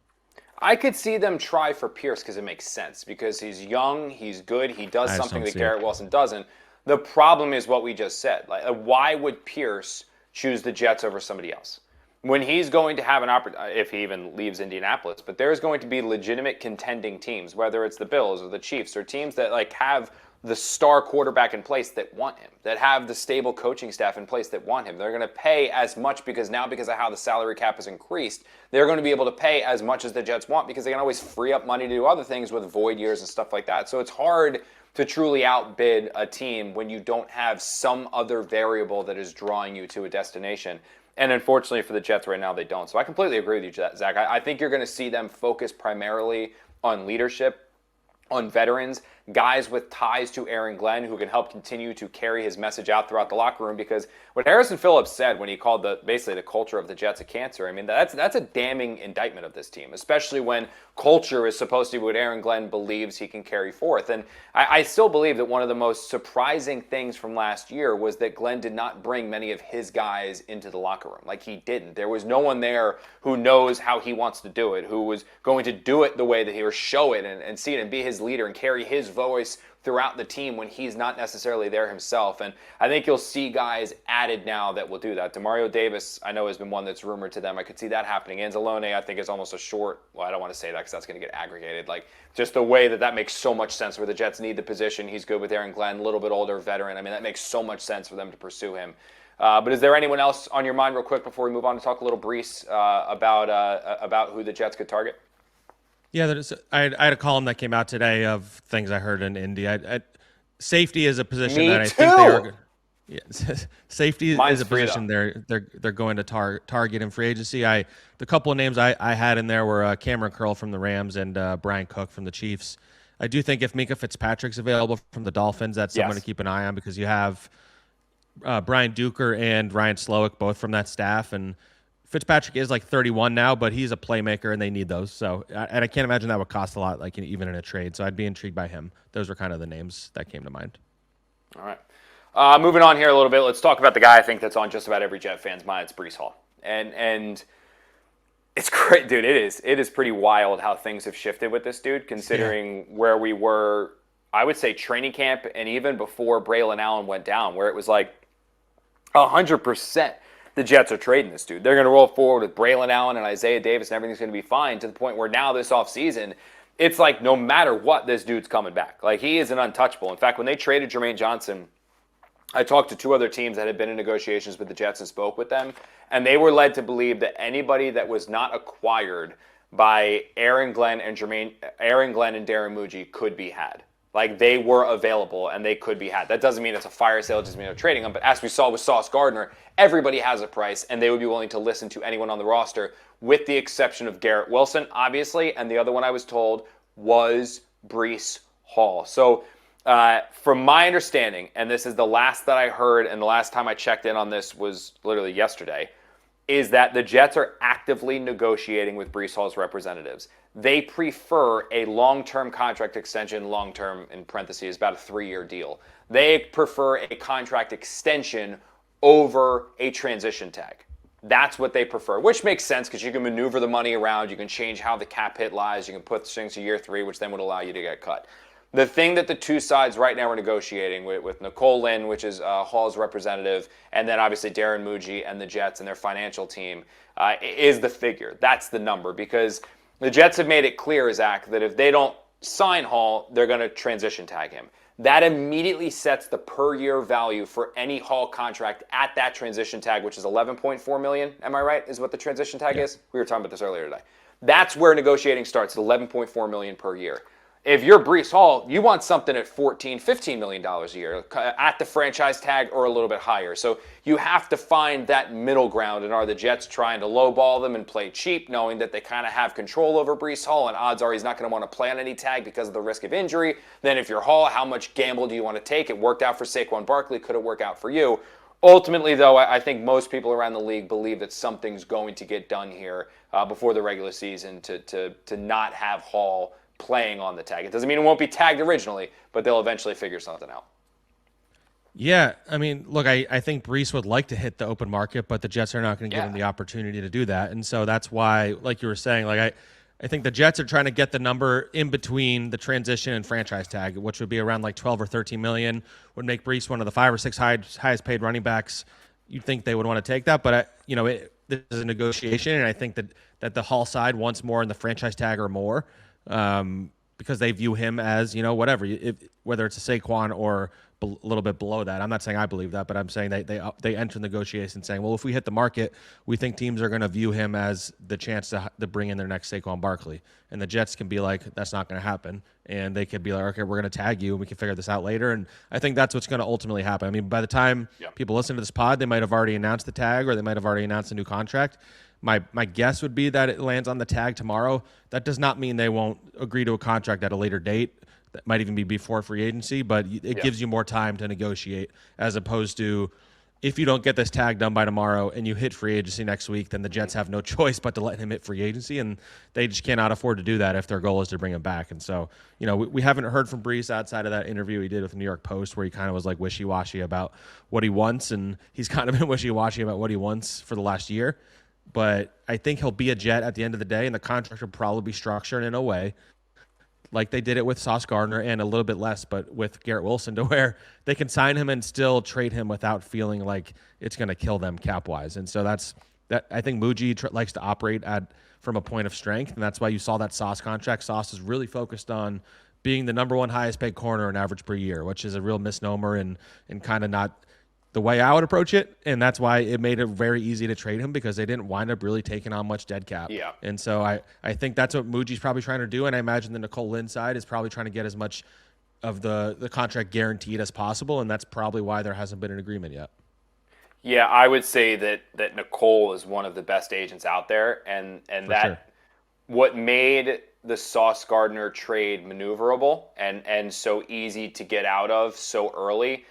I could see them try for Pierce because it makes sense, because he's young, he's good, he does something that Garrett Wilson doesn't. The problem is what we just said. Like, why would Pierce choose the Jets over somebody else when he's going to have an opportunity, if he even leaves Indianapolis? But there's going to be legitimate contending teams, whether it's the Bills or the Chiefs or teams that like have the star quarterback in place that want him, that have the stable coaching staff in place that want him. They're going to pay as much because of how the salary cap has increased, they're going to be able to pay as much as the Jets want, because they can always free up money to do other things with void years and stuff like that. So it's hard to truly outbid a team when you don't have some other variable that is drawing you to a destination. And unfortunately for the Jets right now, they don't. So I completely agree with you, Zach. I think you're going to see them focus primarily on leadership, on veterans, guys with ties to Aaron Glenn who can help continue to carry his message out throughout the locker room. Because what Harrison Phillips said when he called basically the culture of the Jets a cancer, I mean, that's a damning indictment of this team, especially when culture is supposed to be what Aaron Glenn believes he can carry forth. And I still believe that one of the most surprising things from last year was that Glenn did not bring many of his guys into the locker room. Like, he didn't. There was no one there who knows how he wants to do it, who was going to do it the way that he, or show it and see it and be his leader and carry his voice throughout the team when he's not necessarily there himself. And I think you'll see guys added now that will do that. Demario Davis, I know, has been one that's rumored to them. I could see that happening. Anzalone, I think, is almost a short, well, I don't want to say that because that's going to get aggregated. Like, just the way that makes so much sense where the Jets need the position. He's good with Aaron Glenn, a little bit older veteran. I mean, that makes so much sense for them to pursue him. But is there anyone else on your mind real quick before we move on to talk a little Breece about who the Jets could target? Yeah, I had a column that came out today of things I heard in Indy. Safety is a position that I think they are. Yeah, safety is a position they're going to target in free agency. The couple of names I had in there were Cameron Curl from the Rams and Brian Cook from the Chiefs. I do think if Minka Fitzpatrick's available from the Dolphins, that's someone to keep an eye on, because you have Brian Duker and Ryan Slowick both from that staff, and Fitzpatrick is like 31 now, but he's a playmaker, and they need those. So, and I can't imagine that would cost a lot, like even in a trade. So I'd be intrigued by him. Those were kind of the names that came to mind. All right. Moving on here a little bit, let's talk about the guy I think that's on just about every Jet fan's mind. It's Breece Hall. And it's great, dude. It is pretty wild how things have shifted with this dude, considering where we were, I would say, training camp and even before Braylon Allen went down, where it was like 100%. The Jets are trading this dude. They're going to roll forward with Braylon Allen and Isaiah Davis, and everything's going to be fine, to the point where now this offseason, it's like no matter what, this dude's coming back. Like, he is an untouchable. In fact, when they traded Jermaine Johnson, I talked to two other teams that had been in negotiations with the Jets and spoke with them, and they were led to believe that anybody that was not acquired by Aaron Glenn and Darren Muji could be had. Like, they were available and they could be had. That doesn't mean it's a fire sale, it doesn't mean they're trading them. But as we saw with Sauce Gardner, everybody has a price, and they would be willing to listen to anyone on the roster, with the exception of Garrett Wilson, obviously. And the other one I was told was Breece Hall. So from my understanding, and this is the last that I heard, and the last time I checked in on this was literally yesterday, is that the Jets are actively negotiating with Breece Hall's representatives. They prefer a long-term contract extension, long-term in parentheses, about a 3-year deal. They prefer a contract extension over a transition tag. That's what they prefer, which makes sense because you can maneuver the money around. You can change how the cap hit lies. You can put things to year 3, which then would allow you to get cut. The thing that the two sides right now are negotiating with Nicole Lynn, which is Hall's representative, and then obviously Darren Muji and the Jets and their financial team, is the figure. That's the number, because the Jets have made it clear, Zach, that if they don't sign Hall, they're going to transition tag him. That immediately sets the per year value for any Hall contract at that transition tag, which is $11.4 million. Am I right? Is what the transition tag is? We were talking about this earlier today. That's where negotiating starts at $11.4 million per year. If you're Breece Hall, you want something at $14, $15 million a year at the franchise tag or a little bit higher. So you have to find that middle ground. And are the Jets trying to lowball them and play cheap, knowing that they kind of have control over Breece Hall, and odds are he's not going to want to play on any tag because of the risk of injury? Then if you're Hall, how much gamble do you want to take? It worked out for Saquon Barkley. Could it work out for you? Ultimately, though, I think most people around the league believe that something's going to get done here before the regular season to not have Hall playing on the tag. It doesn't mean it won't be tagged originally, but they'll eventually figure something out. Yeah, I mean, look, I think Breece would like to hit the open market, but the Jets are not going to give him the opportunity to do that. And so that's why, like you were saying, like I think the Jets are trying to get the number in between the transition and franchise tag, which would be around like 12 or 13 million, would make Breece one of the 5 or 6 highest paid running backs. You'd think they would want to take that, but this is a negotiation, and I think that the Hall side wants more in the franchise tag or more. Because they view him as, whatever, whether it's a Saquon or a little bit below that. I'm not saying I believe that, but I'm saying they enter negotiations saying, well, if we hit the market, we think teams are going to view him as the chance to bring in their next Saquon Barkley. And the Jets can be like, that's not going to happen. And they could be like, okay, we're going to tag you and we can figure this out later. And I think that's what's going to ultimately happen. I mean, by the time people listen to this pod, they might have already announced the tag or they might have already announced a new contract. My guess would be that it lands on the tag tomorrow. That does not mean they won't agree to a contract at a later date. That might even be before free agency, but it gives you more time to negotiate, as opposed to if you don't get this tag done by tomorrow and you hit free agency next week, then the Jets have no choice but to let him hit free agency, and they just cannot afford to do that if their goal is to bring him back. And so, we haven't heard from Breece outside of that interview he did with the New York Post where he kind of was like wishy-washy about what he wants, and he's kind of been wishy-washy about what he wants for the last year. But I think he'll be a Jet at the end of the day, and the contract will probably be structured in a way like they did it with Sauce Gardner and a little bit less, but with Garrett Wilson, to where they can sign him and still trade him without feeling like it's going to kill them cap-wise. And so that's that. I think Muji likes to operate from a point of strength, and that's why you saw that Sauce contract. Sauce is really focused on being the number 1 highest paid corner in average per year, which is a real misnomer and kind of not the way I would approach it, and that's why it made it very easy to trade him, because they didn't wind up really taking on much dead cap. Yeah. And so I think that's what Muji's probably trying to do, and I imagine the Nicole Lynn side is probably trying to get as much of the contract guaranteed as possible, and that's probably why there hasn't been an agreement yet. Yeah, I would say that Nicole is one of the best agents out there, and that sure. What made the Sauce Gardner trade maneuverable and so easy to get out of so early,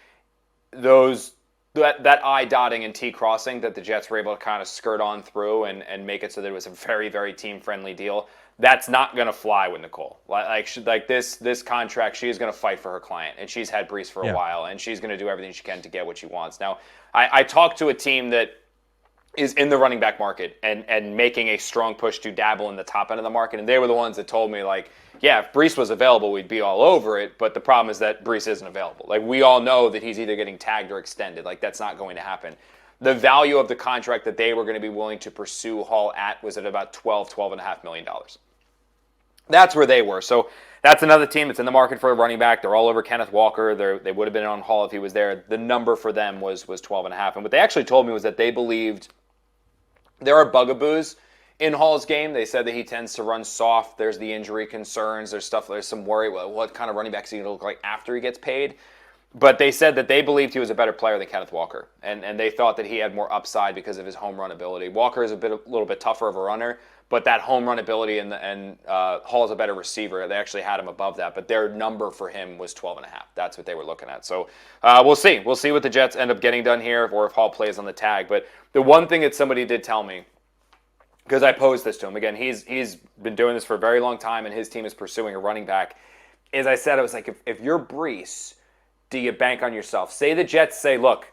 that I dotting and T crossing that the Jets were able to kind of skirt on through and make it so that it was a very, very team friendly deal. That's not going to fly with Nicole. Like this contract, she is going to fight for her client, and she's had Breece for a while, and she's going to do everything she can to get what she wants. Now, I talked to a team that is in the running back market and making a strong push to dabble in the top end of the market, and they were the ones that told me, like, yeah, if Breece was available, we'd be all over it, but the problem is that Breece isn't available. Like, we all know that he's either getting tagged or extended. Like, that's not going to happen. The value of the contract that they were going to be willing to pursue Hall at was at about $12.5 million. That's where they were. So that's another team that's in the market for a running back. They're all over Kenneth Walker. They would have been on Hall if he was there. The number for them was 12.5. And what they actually told me was that they believed there are bugaboos in Hall's game. They said that he tends to run soft. There's the injury concerns. There's some worry. Well, what kind of running back is he going to look like after he gets paid? But they said that they believed he was a better player than Kenneth Walker. And they thought that he had more upside because of his home run ability. Walker is a little bit tougher of a runner, but that home run ability and Hall is a better receiver. They actually had him above that, but their number for him was 12.5. That's what they were looking at. So we'll see. We'll see what the Jets end up getting done here, or if Hall plays on the tag. But the one thing that somebody did tell me, because I posed this to him, again, he's been doing this for a very long time, and his team is pursuing a running back, is I said, I was like, if you're Breece, do you bank on yourself? Say the Jets say, look,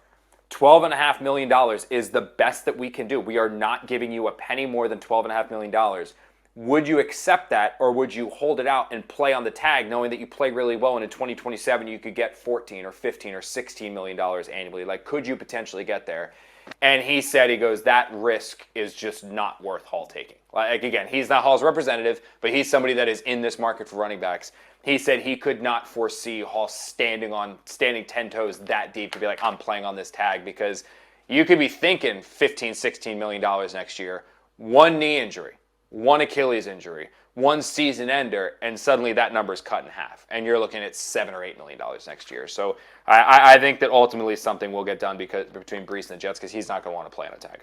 $12.5 million is the best that we can do. We are not giving you a penny more than $12.5 million. Would you accept that, or would you hold it out and play on the tag, knowing that you play really well, and in 2027 you could get 14 or 15 or $16 million annually? Like, could you potentially get there? And he said, he goes, that risk is just not worth Hall taking. Like, again, he's not Hall's representative, but he's somebody that is in this market for running backs. He said he could not foresee Hall standing 10 toes that deep to be like, I'm playing on this tag, because you could be thinking $15-16 million next year, one knee injury, one Achilles injury, one season ender, and suddenly that number is cut in half, and you're looking at $7 or $8 million next year. So I think that ultimately something will get done between Breece and the Jets, because he's not going to want to play on a tag.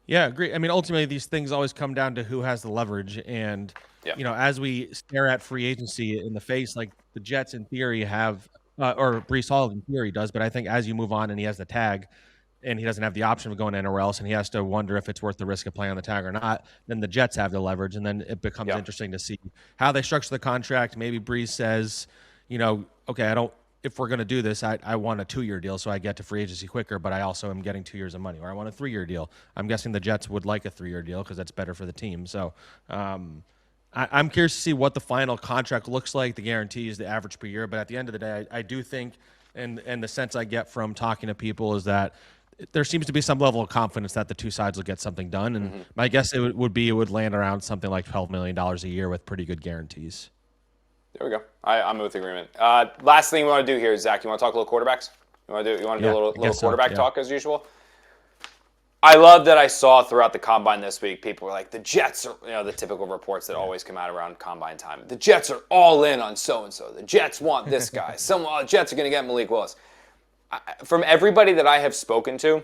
Yeah, agree. I mean, ultimately, these things always come down to who has the leverage. And, as we stare at free agency in the face, like the Jets in theory have, or Breece Hall in theory does, but I think as you move on and he has the tag and he doesn't have the option of going anywhere else and he has to wonder if it's worth the risk of playing on the tag or not, then the Jets have the leverage. And then it becomes interesting to see how they structure the contract. Maybe Breece says, okay, if we're going to do this, I want a 2-year deal so I get to free agency quicker, but I also am getting 2 years of money, or I want a 3-year deal. I'm guessing the Jets would like a 3-year deal because that's better for the team. So I'm curious to see what the final contract looks like, the guarantees, the average per year. But at the end of the day, I do think, and the sense I get from talking to people is that there seems to be some level of confidence that the two sides will get something done. And my guess it would land around something like $12 million a year with pretty good guarantees. There we go. I'm with agreement. Last thing we want to do here is, Zach, you want to talk a little quarterbacks? You want to do a little quarterback talk as usual? I love that I saw throughout the combine this week, people were like, the Jets are, the typical reports that always come out around combine time. The Jets are all in on so-and-so. The Jets want this guy. The Jets are going to get Malik Willis. From everybody that I have spoken to,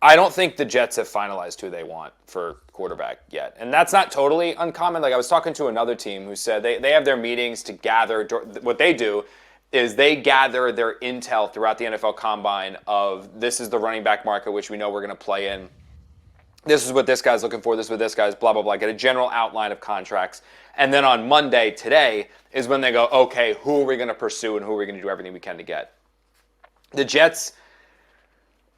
I don't think the Jets have finalized who they want for quarterback yet. And that's not totally uncommon. Like, I was talking to another team who said they have their meetings to gather. What they do is they gather their intel throughout the NFL Combine of, this is the running back market, which we know we're going to play in. This is what this guy's looking for. This is what this guy's blah, blah, blah. Get a general outline of contracts. And then on Monday, today, is when they go, okay, who are we going to pursue and who are we going to do everything we can to get? The Jets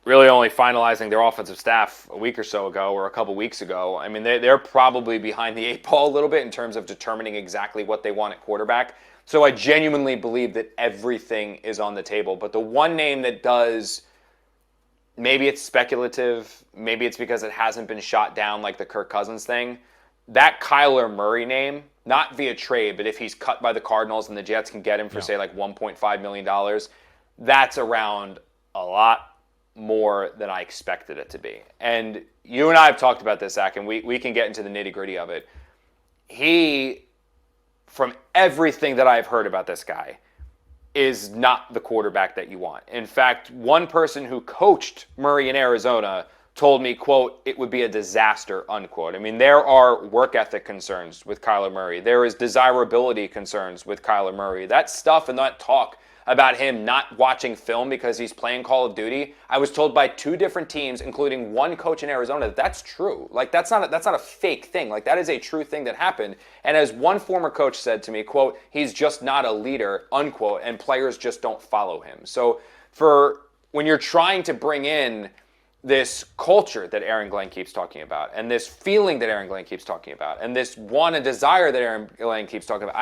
really only finalizing their offensive staff a week or so ago, or a couple weeks ago. I mean, they're probably behind the 8 ball a little bit in terms of determining exactly what they want at quarterback. So I genuinely believe that everything is on the table. But the one name that does, maybe it's speculative, maybe it's because it hasn't been shot down like the Kirk Cousins thing, that Kyler Murray name, not via trade, but if he's cut by the Cardinals and the Jets can get him for, say, like $1.5 million, that's around a lot more than I expected it to be. And you and I have talked about this, Zach, and we can get into the nitty-gritty of it. He, from everything that I've heard about this guy, is not the quarterback that you want. In fact, one person who coached Murray in Arizona told me, quote, it would be a disaster, unquote. I mean, there are work ethic concerns with Kyler Murray. There is desirability concerns with Kyler Murray. That stuff and that talk about him not watching film because he's playing Call of Duty, I was told by 2 different teams, including one coach in Arizona, that that's true. Like, that's not a fake thing. Like, that is a true thing that happened. And as one former coach said to me, quote, he's just not a leader, unquote, and players just don't follow him. So for when you're trying to bring in this culture that Aaron Glenn keeps talking about, and this feeling that Aaron Glenn keeps talking about, and this want and desire that Aaron Glenn keeps talking about,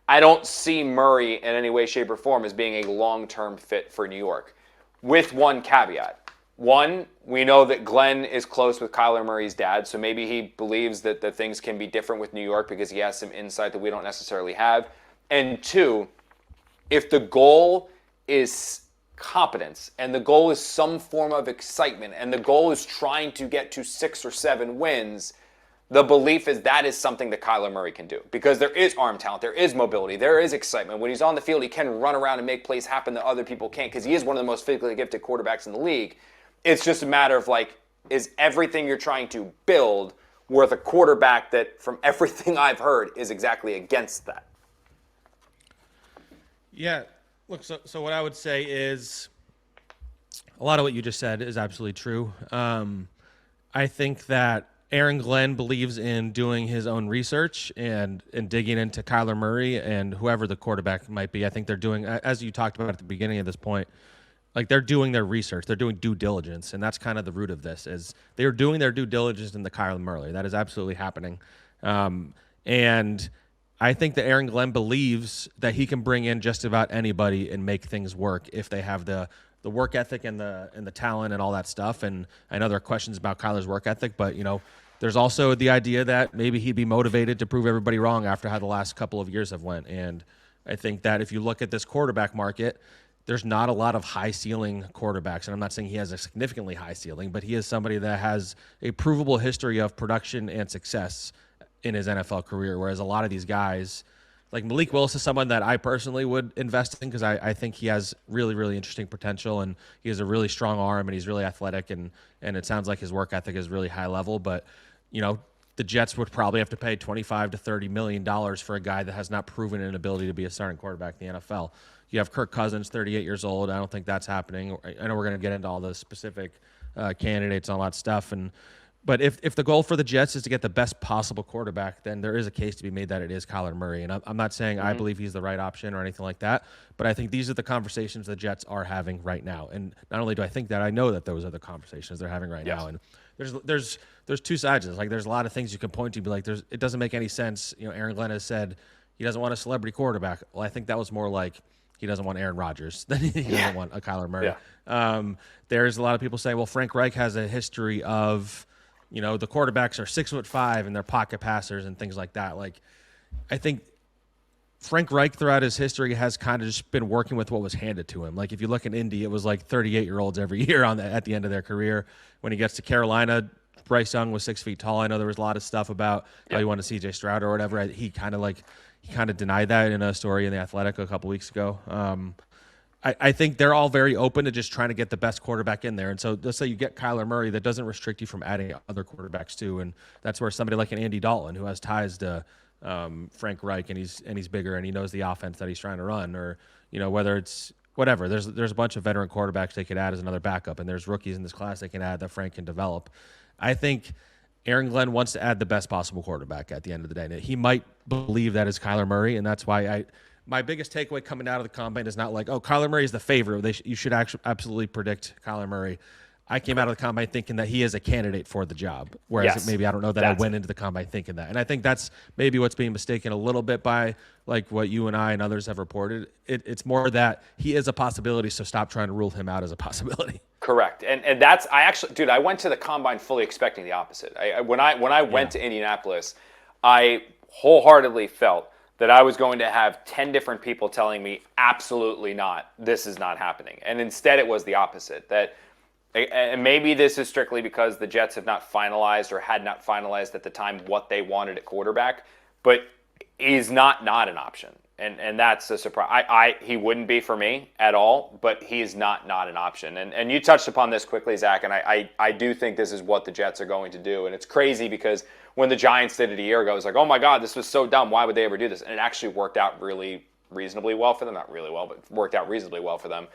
I don't see Murray in any way, shape, or form as being a long-term fit for New York, with one caveat. One, we know that Glenn is close with Kyler Murray's dad, so maybe he believes that things can be different with New York because he has some insight that we don't necessarily have. And 2, if the goal is competence, and the goal is some form of excitement, and the goal is trying to get to 6 or 7 wins, the belief is that is something that Kyler Murray can do, because there is arm talent, there is mobility, there is excitement. When he's on the field, he can run around and make plays happen that other people can't, because he is one of the most physically gifted quarterbacks in the league. It's just a matter of, like, is everything you're trying to build worth a quarterback that, from everything I've heard, is exactly against that? Yeah, look, so what I would say is a lot of what you just said is absolutely true. I think that Aaron Glenn believes in doing his own research and digging into Kyler Murray and whoever the quarterback might be. I think they're doing, as you talked about at the beginning of this point, Like they're doing their research, they're doing due diligence, and that's kind of the root of this. Is they're doing their due diligence in the Kyler Murray. That is absolutely happening, and I think that Aaron Glenn believes that he can bring in just about anybody and make things work if they have the work ethic and the talent and all that stuff. And I know there are questions about Kyler's work ethic, but there's also the idea that maybe he'd be motivated to prove everybody wrong after how the last couple of years have went. And I think that if you look at this quarterback market, there's not a lot of high ceiling quarterbacks. And I'm not saying he has a significantly high ceiling, but he is somebody that has a provable history of production and success in his NFL career. Whereas a lot of these guys, like Malik Willis is someone that I personally would invest in because I think he has really, really interesting potential and he has a really strong arm and he's really athletic and it sounds like his work ethic is really high level. But, the Jets would probably have to pay $25 to $30 million for a guy that has not proven an ability to be a starting quarterback in the NFL. You have Kirk Cousins, 38 years old. I don't think that's happening. I know we're going to get into all the specific candidates and all that stuff. But if the goal for the Jets is to get the best possible quarterback, then there is a case to be made that it is Kyler Murray. And I'm not saying I believe he's the right option or anything like that, but I think these are the conversations the Jets are having right now. And not only do I think that, I know that those are the conversations they're having right now. And there's two sides of this. Like there's a lot of things you can point to, be like, it doesn't make any sense. Aaron Glenn has said he doesn't want a celebrity quarterback. Well, I think that was more like he doesn't want Aaron Rodgers than he doesn't want a Kyler Murray. Yeah. There's a lot of people saying, well, Frank Reich has a history of, the quarterbacks are 6'5" and they're pocket passers and things like that. Like, I think Frank Reich throughout his history has kind of just been working with what was handed to him. Like if you look at Indy, it was like 38-year-olds every year at the end of their career. When he gets to Carolina, Bryce Young was 6 feet tall. I know there was a lot of stuff about how he wanted C.J. Stroud or whatever. He kind of denied that in a story in The Athletic a couple weeks ago. I think they're all very open to just trying to get the best quarterback in there. And so let's say you get Kyler Murray, that doesn't restrict you from adding other quarterbacks too. And that's where somebody like an Andy Dalton, who has ties to Frank Reich and he's bigger and he knows the offense that he's trying to run, or whether it's whatever. There's a bunch of veteran quarterbacks they could add as another backup, and there's rookies in this class they can add that Frank can develop. I think Aaron Glenn wants to add the best possible quarterback at the end of the day. And he might believe that is Kyler Murray, and that's why my biggest takeaway coming out of the combine is not like, oh, Kyler Murray is the favorite. You should actually absolutely predict Kyler Murray. I came out of the combine thinking that he is a candidate for the job, whereas maybe I don't know that I went into the combine thinking that. And I think that's maybe what's being mistaken a little bit by like what you and I and others have reported. It's more that he is a possibility, so stop trying to rule him out as a possibility. Correct. And that's, I went to the combine fully expecting the opposite. When I went to Indianapolis, I wholeheartedly felt that I was going to have 10 different people telling me, absolutely not, this is not happening. And instead it was the opposite. And maybe this is strictly because the Jets have not finalized or had not finalized at the time what they wanted at quarterback, but he's not an option. And that's a surprise. He wouldn't be for me at all, but he's not an option. And you touched upon this quickly, Zach, and I do think this is what the Jets are going to do. And it's crazy because when the Giants did it a year ago, it was like, oh my God, this was so dumb. Why would they ever do this? And it actually worked out really reasonably well for them. Not really well, but worked out reasonably well for them.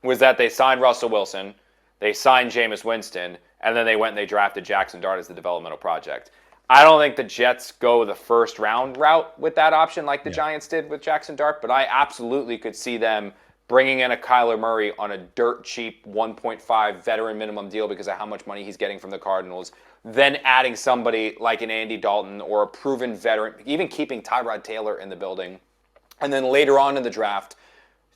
Was that they signed Russell Wilson, they signed Jameis Winston, and then they went and they drafted Jackson Dart as the developmental project. I don't think the Jets go the first round route with that option like the Giants did with Jackson Dart, but I absolutely could see them bringing in a Kyler Murray on a dirt cheap 1.5 veteran minimum deal because of how much money he's getting from the Cardinals, then adding somebody like an Andy Dalton or a proven veteran, even keeping Tyrod Taylor in the building, and then later on in the draft,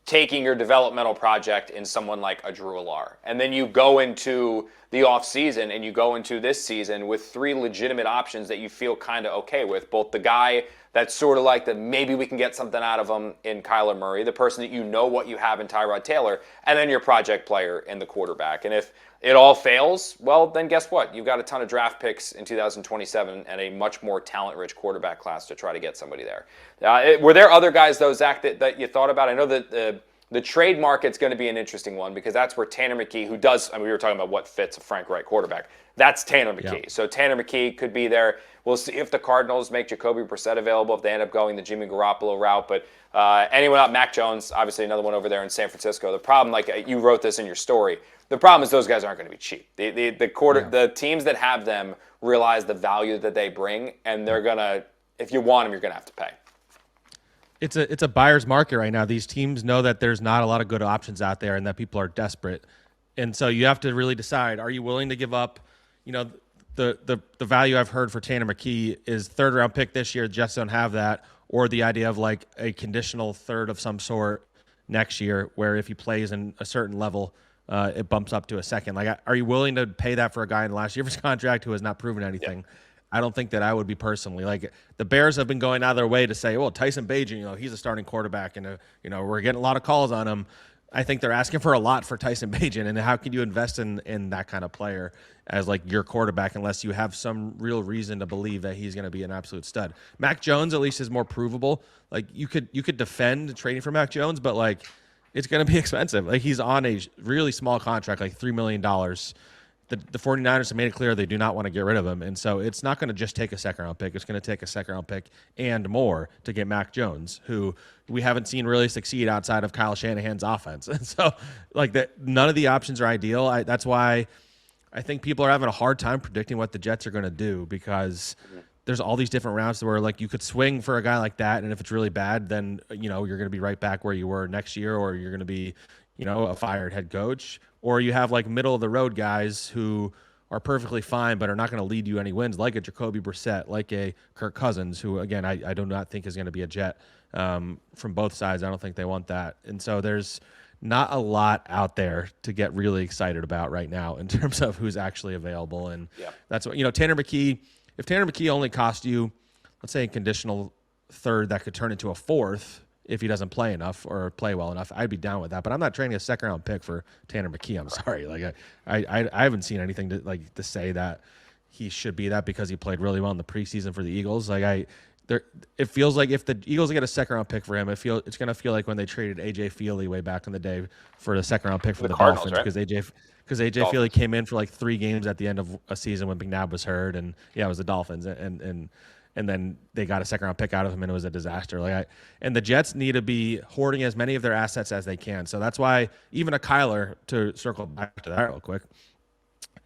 taking your developmental project in someone like a Drew Allar. And then you go into the offseason and you go into this season with three legitimate options that you feel kind of okay with. Both the guy that's sort of like the maybe we can get something out of him in Kyler Murray, the person that you know what you have in Tyrod Taylor, and then your project player in the quarterback. And if it all fails, well, then guess what? You've got a ton of draft picks in 2027 and a much more talent-rich quarterback class to try to get somebody there. Were there other guys, though, Zach, that you thought about? I know that the trade market's going to be an interesting one because that's where Tanner McKee, who does, we were talking about what fits a Frank Reich quarterback. That's Tanner McKee. Yeah. So Tanner McKee could be there. We'll see if the Cardinals make Jacoby Brissett available, if they end up going the Jimmy Garoppolo route. But anyone out, Mac Jones, obviously another one over there in San Francisco. The problem, like you wrote this in your story, the problem is those guys aren't going to be cheap. The teams that have them realize the value that they bring, and they're going to, if you want them, you're going to have to pay. it's a buyer's market right now. These teams know that there's not a lot of good options out there and that people are desperate. And so you have to really decide, are you willing to give up, the value I've heard for Tanner McKee is third round pick this year. Jets don't have that, or the idea of like a conditional third of some sort next year, where if he plays in a certain level, it bumps up to a second. Like, are you willing to pay that for a guy in the last year of his contract who has not proven anything? Yeah. I don't think that I would be personally. Like, the Bears have been going out of their way to say, well, Tyson Bagent, he's a starting quarterback, and we're getting a lot of calls on him. I think they're asking for a lot for Tyson Bagent, and how can you invest in that kind of player as like your quarterback unless you have some real reason to believe that he's going to be an absolute stud? Mac Jones at least is more provable. Like, you could defend trading for Mac Jones, but like, it's going to be expensive. Like, he's on a really small contract, like $3 million. The 49ers have made it clear they do not want to get rid of him. And so it's not going to just take a second-round pick. It's going to take a second-round pick and more to get Mac Jones, who we haven't seen really succeed outside of Kyle Shanahan's offense. And so, like, none of the options are ideal. That's why I think people are having a hard time predicting what the Jets are going to do, because there's all these different routes where, like, you could swing for a guy like that, and if it's really bad, then, you're going to be right back where you were next year, or you're going to be, a fired head coach. Or you have like middle of the road guys who are perfectly fine but are not going to lead you any wins, like a Jacoby Brissett, like a Kirk Cousins, who again I do not think is going to be a Jet. From both sides, I don't think they want that, and so there's not a lot out there to get really excited about right now in terms of who's actually available. And that's what Tanner McKee. If Tanner McKee only cost you, let's say, a conditional third that could turn into a fourth if he doesn't play enough or play well enough, I'd be down with that. But I'm not trading a second-round pick for Tanner McKee. I'm sorry. Like, I haven't seen anything to say that he should be that because he played really well in the preseason for the Eagles. Like, it feels like if the Eagles get a second-round pick for him, it's going to feel like when they traded A.J. Feely way back in the day for the second-round pick from the Dolphins, because right? AJ Feely came in for like 3 games at the end of a season when McNabb was hurt, and it was the Dolphins, and then they got a second-round pick out of him, and it was a disaster. And the Jets need to be hoarding as many of their assets as they can. So that's why even a Kyler, to circle back to that real quick,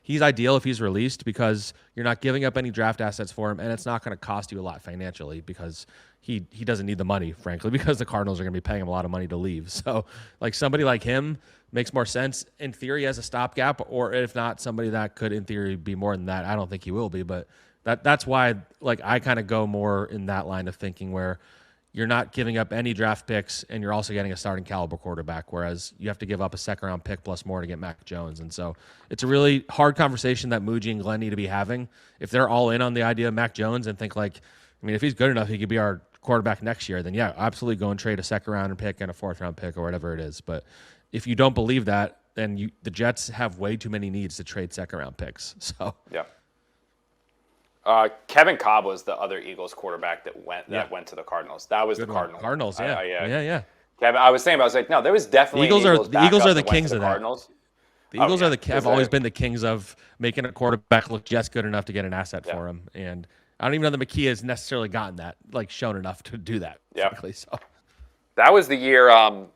he's ideal if he's released, because you're not giving up any draft assets for him, and it's not going to cost you a lot financially, because he doesn't need the money, frankly, because the Cardinals are going to be paying him a lot of money to leave. So, like, somebody like him makes more sense in theory as a stopgap, or if not, somebody that could in theory be more than that. I don't think he will be, but that's why, like, I kind of go more in that line of thinking, where you're not giving up any draft picks and you're also getting a starting caliber quarterback, whereas you have to give up a second-round pick plus more to get Mac Jones. And so it's a really hard conversation that Muji and Glenn need to be having. If they're all in on the idea of Mac Jones and think, like, I mean, if he's good enough, he could be our quarterback next year, then yeah, absolutely go and trade a second-round pick and a fourth-round pick or whatever it is. But if you don't believe that, then the Jets have way too many needs to trade second-round picks. So yeah. Kevin Cobb was the other Eagles quarterback that went to the Cardinals. That was good the Cardinals. Cardinals, yeah. Yeah. Kevin, I was like, no, there was definitely the Eagles are the kings of that. Cardinals. The Eagles have always been the kings of making a quarterback look just good enough to get an asset for him. And I don't even know that McKee has necessarily gotten that, like, shown enough to do that. Yeah. Frankly, so that was the year. I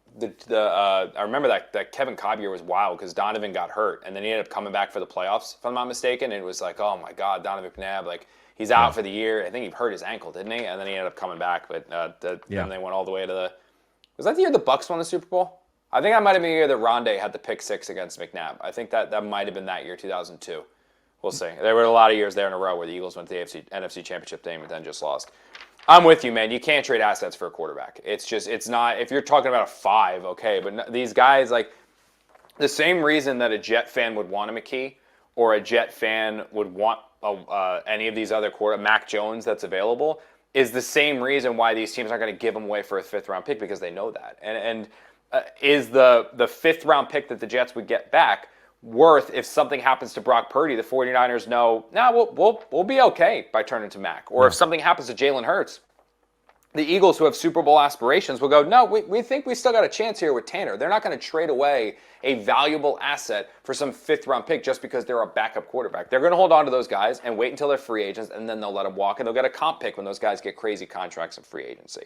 remember that Kevin Cobb year was wild because Donovan got hurt, and then he ended up coming back for the playoffs, if I'm not mistaken. And it was like, oh my God, Donovan McNabb, like, he's out for the year. I think he hurt his ankle, didn't he? And then he ended up coming back. But then they went all the way to was that the year the Bucs won the Super Bowl? I think that might have been the year that Rondé had the pick 6 against McNabb. I think that might have been that year, 2002. We'll see. There were a lot of years there in a row where the Eagles went to the NFC Championship game and then just lost. I'm with you, man. You can't trade assets for a quarterback. It's not, if you're talking about a 5, okay, but these guys, like, the same reason that a Jet fan would want a McKee or a Jet fan would want any of these other Mac Jones that's available, is the same reason why these teams aren't going to give them away for a 5th-round pick, because they know that. And is the 5th-round pick that the Jets would get back worth, if something happens to Brock Purdy, the 49ers know, we'll be okay by turning to Mac. Or if something happens to Jalen Hurts, the Eagles, who have Super Bowl aspirations, will go, no, we think we still got a chance here with Tanner. They're not going to trade away a valuable asset for some 5th-round pick just because they're a backup quarterback. They're going to hold on to those guys and wait until they're free agents, and then they'll let them walk, and they'll get a comp pick when those guys get crazy contracts in free agency.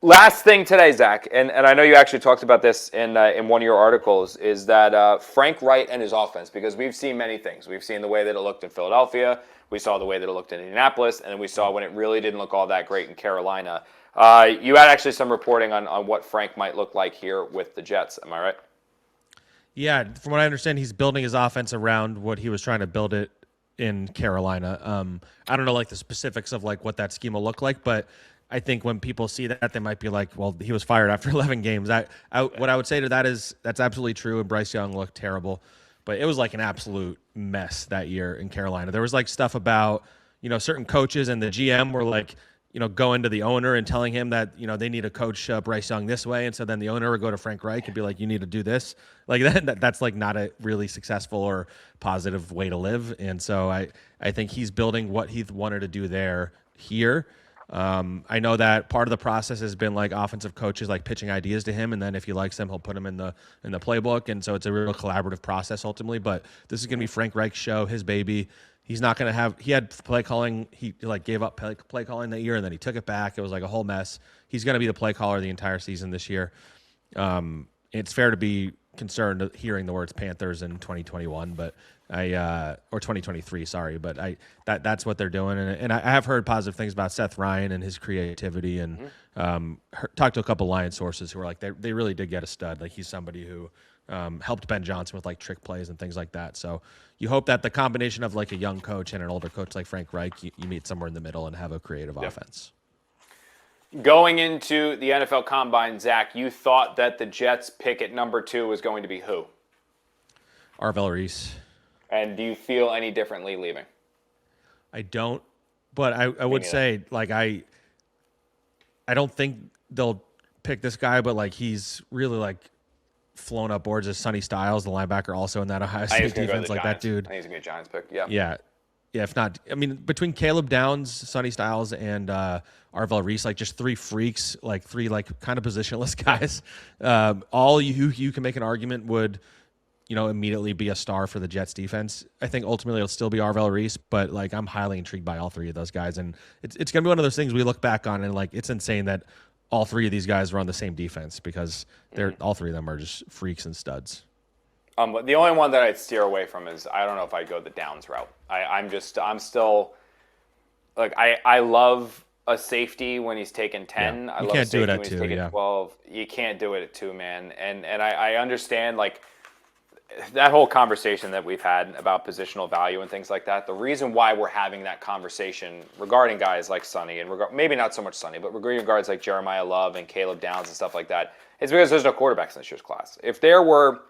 Last thing today, Zach, and I know you actually talked about this in one of your articles, is that Frank Reich and his offense, because we've seen many things. We've seen the way that it looked in Philadelphia. We saw the way that it looked in Indianapolis, and then we saw when it really didn't look all that great in Carolina. You had actually some reporting on what Frank might look like here with the Jets. Am I right? Yeah, from what I understand, he's building his offense around what he was trying to build it in Carolina. I don't know like the specifics of like what that scheme will look like, but I think when people see that, they might be like, well, he was fired after 11 games. What I would say to that is that's absolutely true, and Bryce Young looked terrible. But it was like an absolute mess that year in Carolina. There was like stuff about, certain coaches and the GM were like, going to the owner and telling him that, they need to coach Bryce Young this way. And so then the owner would go to Frank Reich and be like, you need to do this. Like that's like not a really successful or positive way to live. And so I think he's building what he wanted to do there here. I know that part of the process has been like offensive coaches like pitching ideas to him, and then if he likes them, he'll put them in the playbook. And so it's a real collaborative process ultimately. But this is going to be Frank Reich's show, his baby. He's not going to have. He had play calling. He like gave up play calling that year, and then he took it back. It was like a whole mess. He's going to be the play caller the entire season this year. It's fair to be concerned hearing the words Panthers in 2021, but or 2023, sorry, but that's what they're doing, and I have heard positive things about Seth Ryan and his creativity, and talked to a couple Lions sources who were like they really did get a stud. Like he's somebody who helped Ben Johnson with like trick plays and things like that. So you hope that the combination of like a young coach and an older coach like Frank Reich, you meet somewhere in the middle and have a creative offense. Going into the NFL Combine, Zach, you thought that the Jets pick at number 2 was going to be who? Arvell Reese. And do you feel any differently leaving? I don't, but I would say like I don't think they'll pick this guy, but like he's really like flown up boards as Sonny Styles, the linebacker, also in that Ohio State defense. Like that dude. I think he's gonna be a Giants pick. Yeah. Yeah. If not, I mean, between Caleb Downs, Sonny Styles, and Arvell Reese, like just 3 freaks, like 3 like kind of positionless guys. All you can make an argument would, immediately be a star for the Jets defense. I think ultimately it'll still be Arvell Reese, but like I'm highly intrigued by all 3 of those guys, and it's gonna be one of those things we look back on and like it's insane that all 3 of these guys were on the same defense because all 3 of them are just freaks and studs. The only one that I'd steer away from is I don't know if I'd go the Downs route. I'm still like I love a safety when he's taking 10. Yeah. I love a safety when he's taking 12. You can't do it at 2, man. And I understand like that whole conversation that we've had about positional value and things like that. The reason why we're having that conversation regarding guys like Sonny and maybe not so much Sonny, but regarding guys like Jeremiah Love and Caleb Downs and stuff like that, is because there's no quarterbacks in this year's class. If there were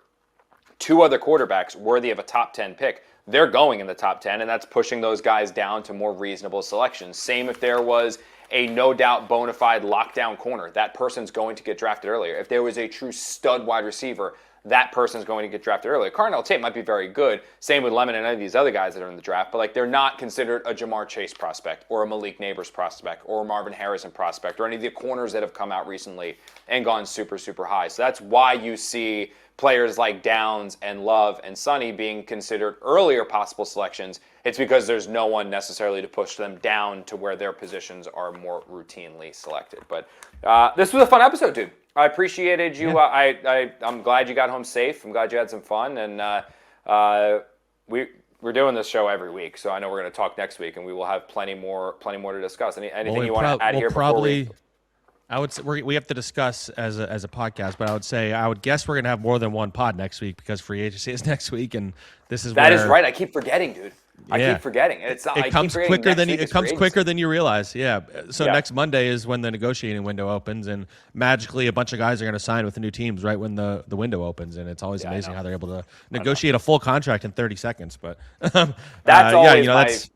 2 other quarterbacks worthy of a top 10 pick, they're going in the top 10, and that's pushing those guys down to more reasonable selections. Same if there was a no-doubt bona fide lockdown corner. That person's going to get drafted earlier. If there was a true stud wide receiver, that person's going to get drafted earlier. Cardinal Tate might be very good. Same with Lemon and any of these other guys that are in the draft, but like they're not considered a Jamar Chase prospect or a Malik Neighbors prospect or a Marvin Harrison prospect or any of the corners that have come out recently and gone super, super high. So that's why you see players like Downs and Love and Sonny being considered earlier possible selections. It's because there's no one necessarily to push them down to where their positions are more routinely selected. But this was a fun episode, dude. I appreciated you. Yeah. I'm glad you got home safe. I'm glad you had some fun. And we're doing this show every week, so I know we're going to talk next week, and we will have plenty more to discuss. Anything you want to add here before we... I would say we have to discuss as a podcast, but I would guess we're gonna have more than one pod next week because free agency is next week, and this is that is right. I keep forgetting, dude. I keep forgetting. It comes quicker than you realize. Yeah. So next Monday is when the negotiating window opens, and magically a bunch of guys are gonna sign with the new teams right when the window opens, and it's always amazing how they're able to negotiate a full contract in 30 seconds. But that's always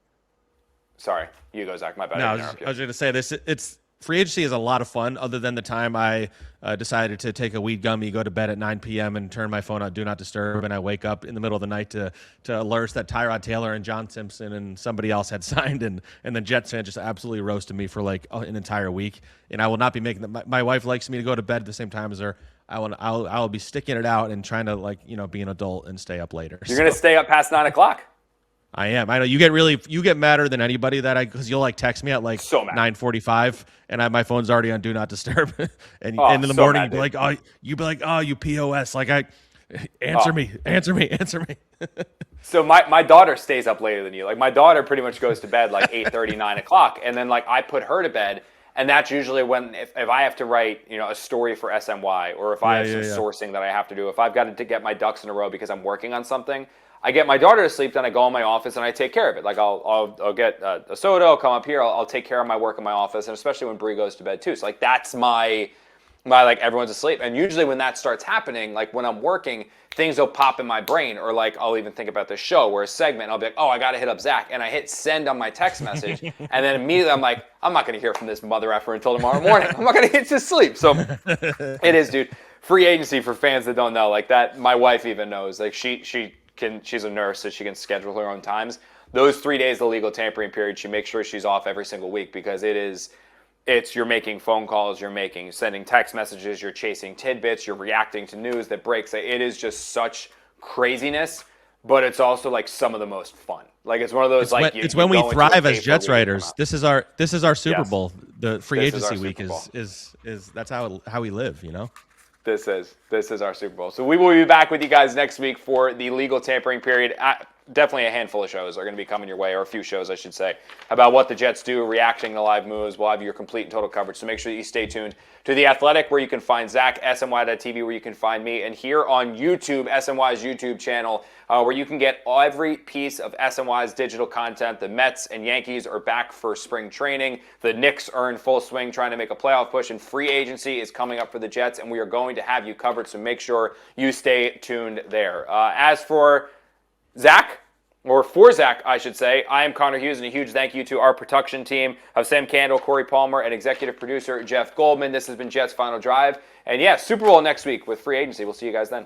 Sorry, you go, Zach. My bad. No, I was going to say this. It's free agency is a lot of fun, other than the time I decided to take a weed gummy, go to bed at 9 p.m. and turn my phone on Do Not Disturb, and I wake up in the middle of the night to alerts that Tyrod Taylor and John Simpson and somebody else had signed, and the Jets fan just absolutely roasted me for like an entire week. And I will not be making them. My wife likes me to go to bed at the same time as her. I'll be sticking it out and trying to be an adult and stay up later. You're gonna stay up past 9 o'clock. I am. I know you get madder than anybody because you'll text me at 9:45 and my phone's already on Do Not Disturb, and in the morning you'd be like, oh, you POS, answer me. So my daughter stays up later than you. My daughter pretty much goes to bed 8:30, 9 o'clock, and then I put her to bed, And that's usually when, if I have to write, a story for SNY, or if I have some sourcing that I have to do, if I've got to get my ducks in a row because I'm working on something, I get my daughter to sleep, then I go in my office and I take care of it. Like I'll get a soda, I'll come up here, I'll take care of my work in my office, and especially when Bree goes to bed too. So like that's my like everyone's asleep. And usually when that starts happening, like when I'm working, things will pop in my brain, or like I'll even think about the show or a segment. I'll be like, oh, I got to hit up Zack. And I hit send on my text message. And then immediately I'm like, I'm not going to hear from this mother effer until tomorrow morning. I'm not going to get to sleep. So it is, dude. Free agency, for fans that don't know, like that, my wife even knows. Like she's a nurse, so she can schedule her own times. Those 3 days, the legal tampering period, she makes sure she's off every single week, because you're making phone calls, you're sending text messages, you're chasing tidbits, you're reacting to news that breaks. It is just such craziness, but it's also like some of the most fun. Like it's one of those it's when we thrive as Jets writers. This is our Super Bowl. The free agency week is that's how we live, This is our Super Bowl. So we will be back with you guys next week for the legal tampering period. Definitely a handful of shows are going to be coming your way, or a few shows, I should say, about what the Jets do, reacting to live moves. We'll have your complete and total coverage. So make sure that you stay tuned to The Athletic, where you can find Zack, SNY.TV, where you can find me, and here on YouTube, SNY's YouTube channel, where you can get every piece of SNY's digital content. The Mets and Yankees are back for spring training. The Knicks are in full swing trying to make a playoff push, and free agency is coming up for the Jets, and we are going to have you covered, so make sure you stay tuned there. As for Zack, or for Zack, I should say, I am Connor Hughes, and a huge thank you to our production team of Sam Candle, Corey Palmer, and executive producer Jeff Goldman. This has been Jets Final Drive. And yeah, Super Bowl next week with free agency. We'll see you guys then.